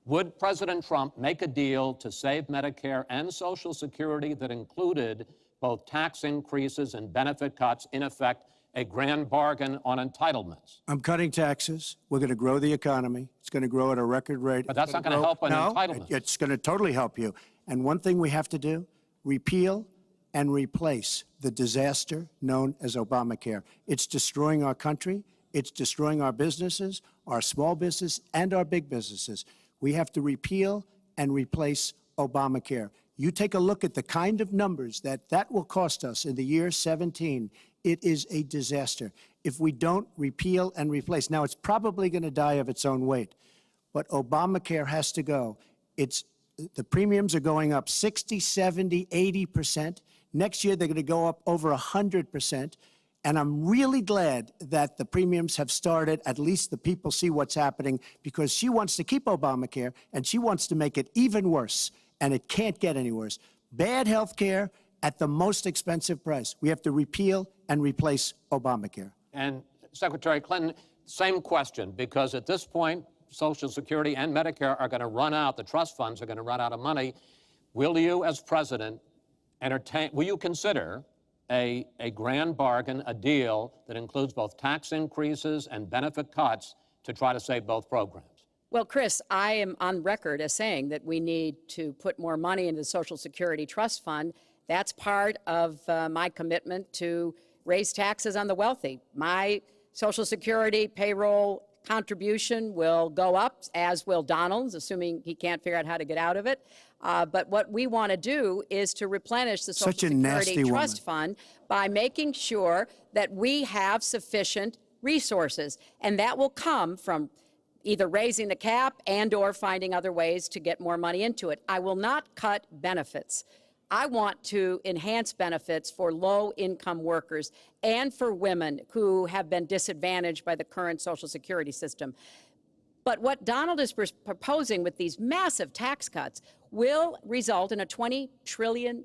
would President Trump make a deal to save Medicare and Social Security that included both tax increases and benefit cuts, in effect, a grand bargain on entitlements? I'm cutting taxes. We're going to grow the economy. It's going to grow at a record rate. But that's not going to help on entitlements. It's going to totally help you. And one thing we have to do, repeal and replace the disaster known as Obamacare. It's destroying our country. It's destroying our businesses, our small business, and our big businesses. We have to repeal and replace Obamacare. You take a look at the kind of numbers that will cost us in the year 17. It is a disaster if we don't repeal and replace. Now, it's probably going to die of its own weight, but Obamacare has to go. The premiums are going up 60, 70, 80%. Next year, they're going to go up over 100%. And I'm really glad that the premiums have started. At least the people see what's happening, because she wants to keep Obamacare and she wants to make it even worse. And it can't get any worse. Bad health care at the most expensive price. We have to repeal and replace Obamacare. And Secretary Clinton, same question, because at this point, Social Security and Medicare are going to run out. The trust funds are going to run out of money. Will you, as president, will you consider a grand bargain, a deal that includes both tax increases and benefit cuts to try to save both programs? Well, Chris, I am on record as saying that we need to put more money into the Social Security Trust Fund. That's part of my commitment to raise taxes on the wealthy. My Social Security payroll contribution will go up, as will Donald's, assuming he can't figure out how to get out of it. But what we want to do is to replenish the Social Security Trust Fund by making sure that we have sufficient resources. And that will come from either raising the cap and or finding other ways to get more money into it. I will not cut benefits. I want to enhance benefits for low-income workers and for women who have been disadvantaged by the current Social Security system. But what Donald is proposing with these massive tax cuts will result in a $20 trillion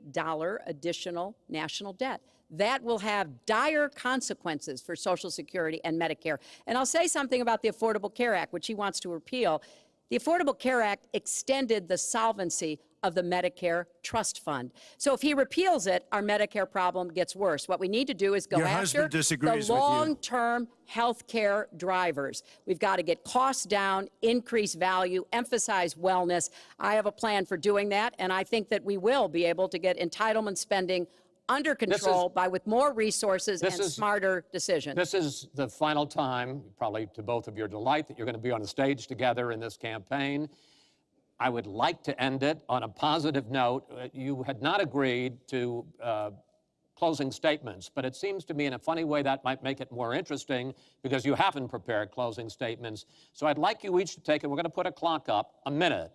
additional national debt. That will have dire consequences for Social Security and Medicare. And I'll say something about the Affordable Care Act, which he wants to repeal. The Affordable Care Act extended the solvency of the Medicare Trust Fund. So if he repeals it, our Medicare problem gets worse. What we need to do is go Your after husband disagrees the with you. long-term health care drivers. We've got to get costs down, increase value, emphasize wellness. I have a plan for doing that, and I think that we will be able to get entitlement spending under control with more resources and smarter decisions. This is the final time, probably to both of your delight, that you're going to be on the stage together in this campaign. I would like to end it on a positive note. You had not agreed to closing statements, but it seems to me in a funny way that might make it more interesting because you haven't prepared closing statements. So I'd like you each to take it. We're going to put a clock up, a minute,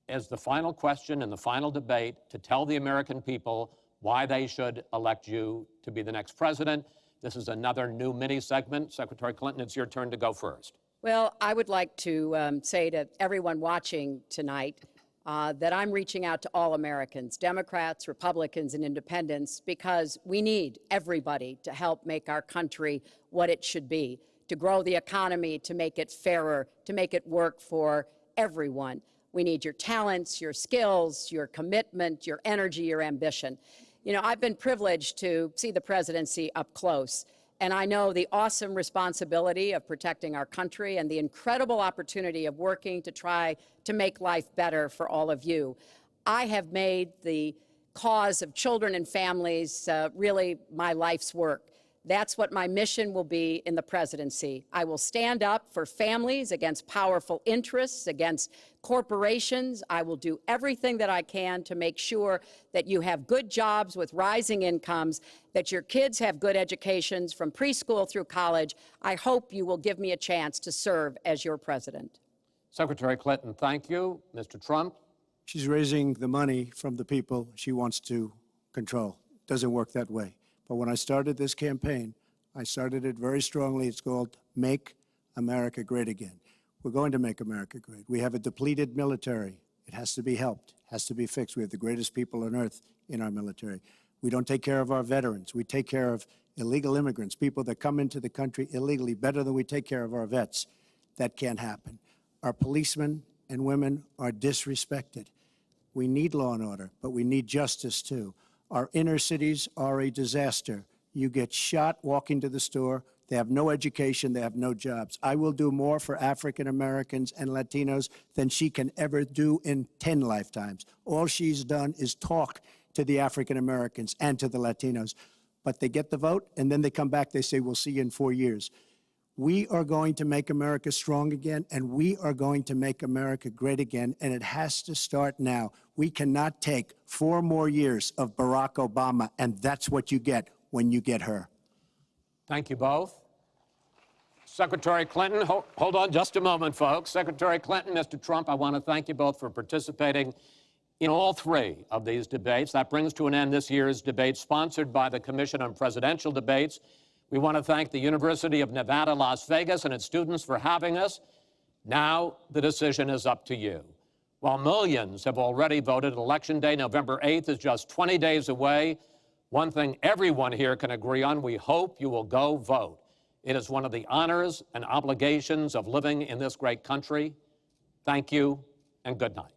as the final question in the final debate to tell the American people why they should elect you to be the next president. This is another new mini segment. Secretary Clinton, it's your turn to go first. Well, I would like to say to everyone watching tonight that I'm reaching out to all Americans, Democrats, Republicans, and independents, because we need everybody to help make our country what it should be, to grow the economy, to make it fairer, to make it work for everyone. We need your talents, your skills, your commitment, your energy, your ambition. You know, I've been privileged to see the presidency up close. And I know the awesome responsibility of protecting our country and the incredible opportunity of working to try to make life better for all of you. I have made the cause of children and families really my life's work. That's what my mission will be in the presidency. I will stand up for families against powerful interests, against corporations. I will do everything that I can to make sure that you have good jobs with rising incomes, that your kids have good educations from preschool through college. I hope you will give me a chance to serve as your president. Secretary Clinton, thank you. Mr. Trump? She's raising the money from the people she wants to control. Doesn't work that way. But when I started this campaign, I started it very strongly. It's called Make America Great Again. We're going to make America great. We have a depleted military. It has to be helped, has to be fixed. We have the greatest people on earth in our military. We don't take care of our veterans. We take care of illegal immigrants, people that come into the country illegally, better than we take care of our vets. That can't happen. Our policemen and women are disrespected. We need law and order, but we need justice too. Our inner cities are a disaster. You get shot walking to the store. They have no education. They have no jobs. I will do more for African Americans and Latinos than she can ever do in 10 lifetimes. All she's done is talk to the African Americans and to the Latinos. But they get the vote, and then they come back. They say, we'll see you in 4 years. We are going to make America strong again, and we are going to make America great again, and it has to start now. We cannot take 4 more years of Barack Obama, and that's what you get when you get her. Thank you both. Secretary Clinton, hold on just a moment, folks. Secretary Clinton, Mr. Trump, I want to thank you both for participating in all 3 of these debates. That brings to an end this year's debate sponsored by the Commission on Presidential Debates. We want to thank the University of Nevada, Las Vegas, and its students for having us. Now the decision is up to you. While millions have already voted, Election Day, November 8th, is just 20 days away. One thing everyone here can agree on: we hope you will go vote. It is one of the honors and obligations of living in this great country. Thank you, and good night.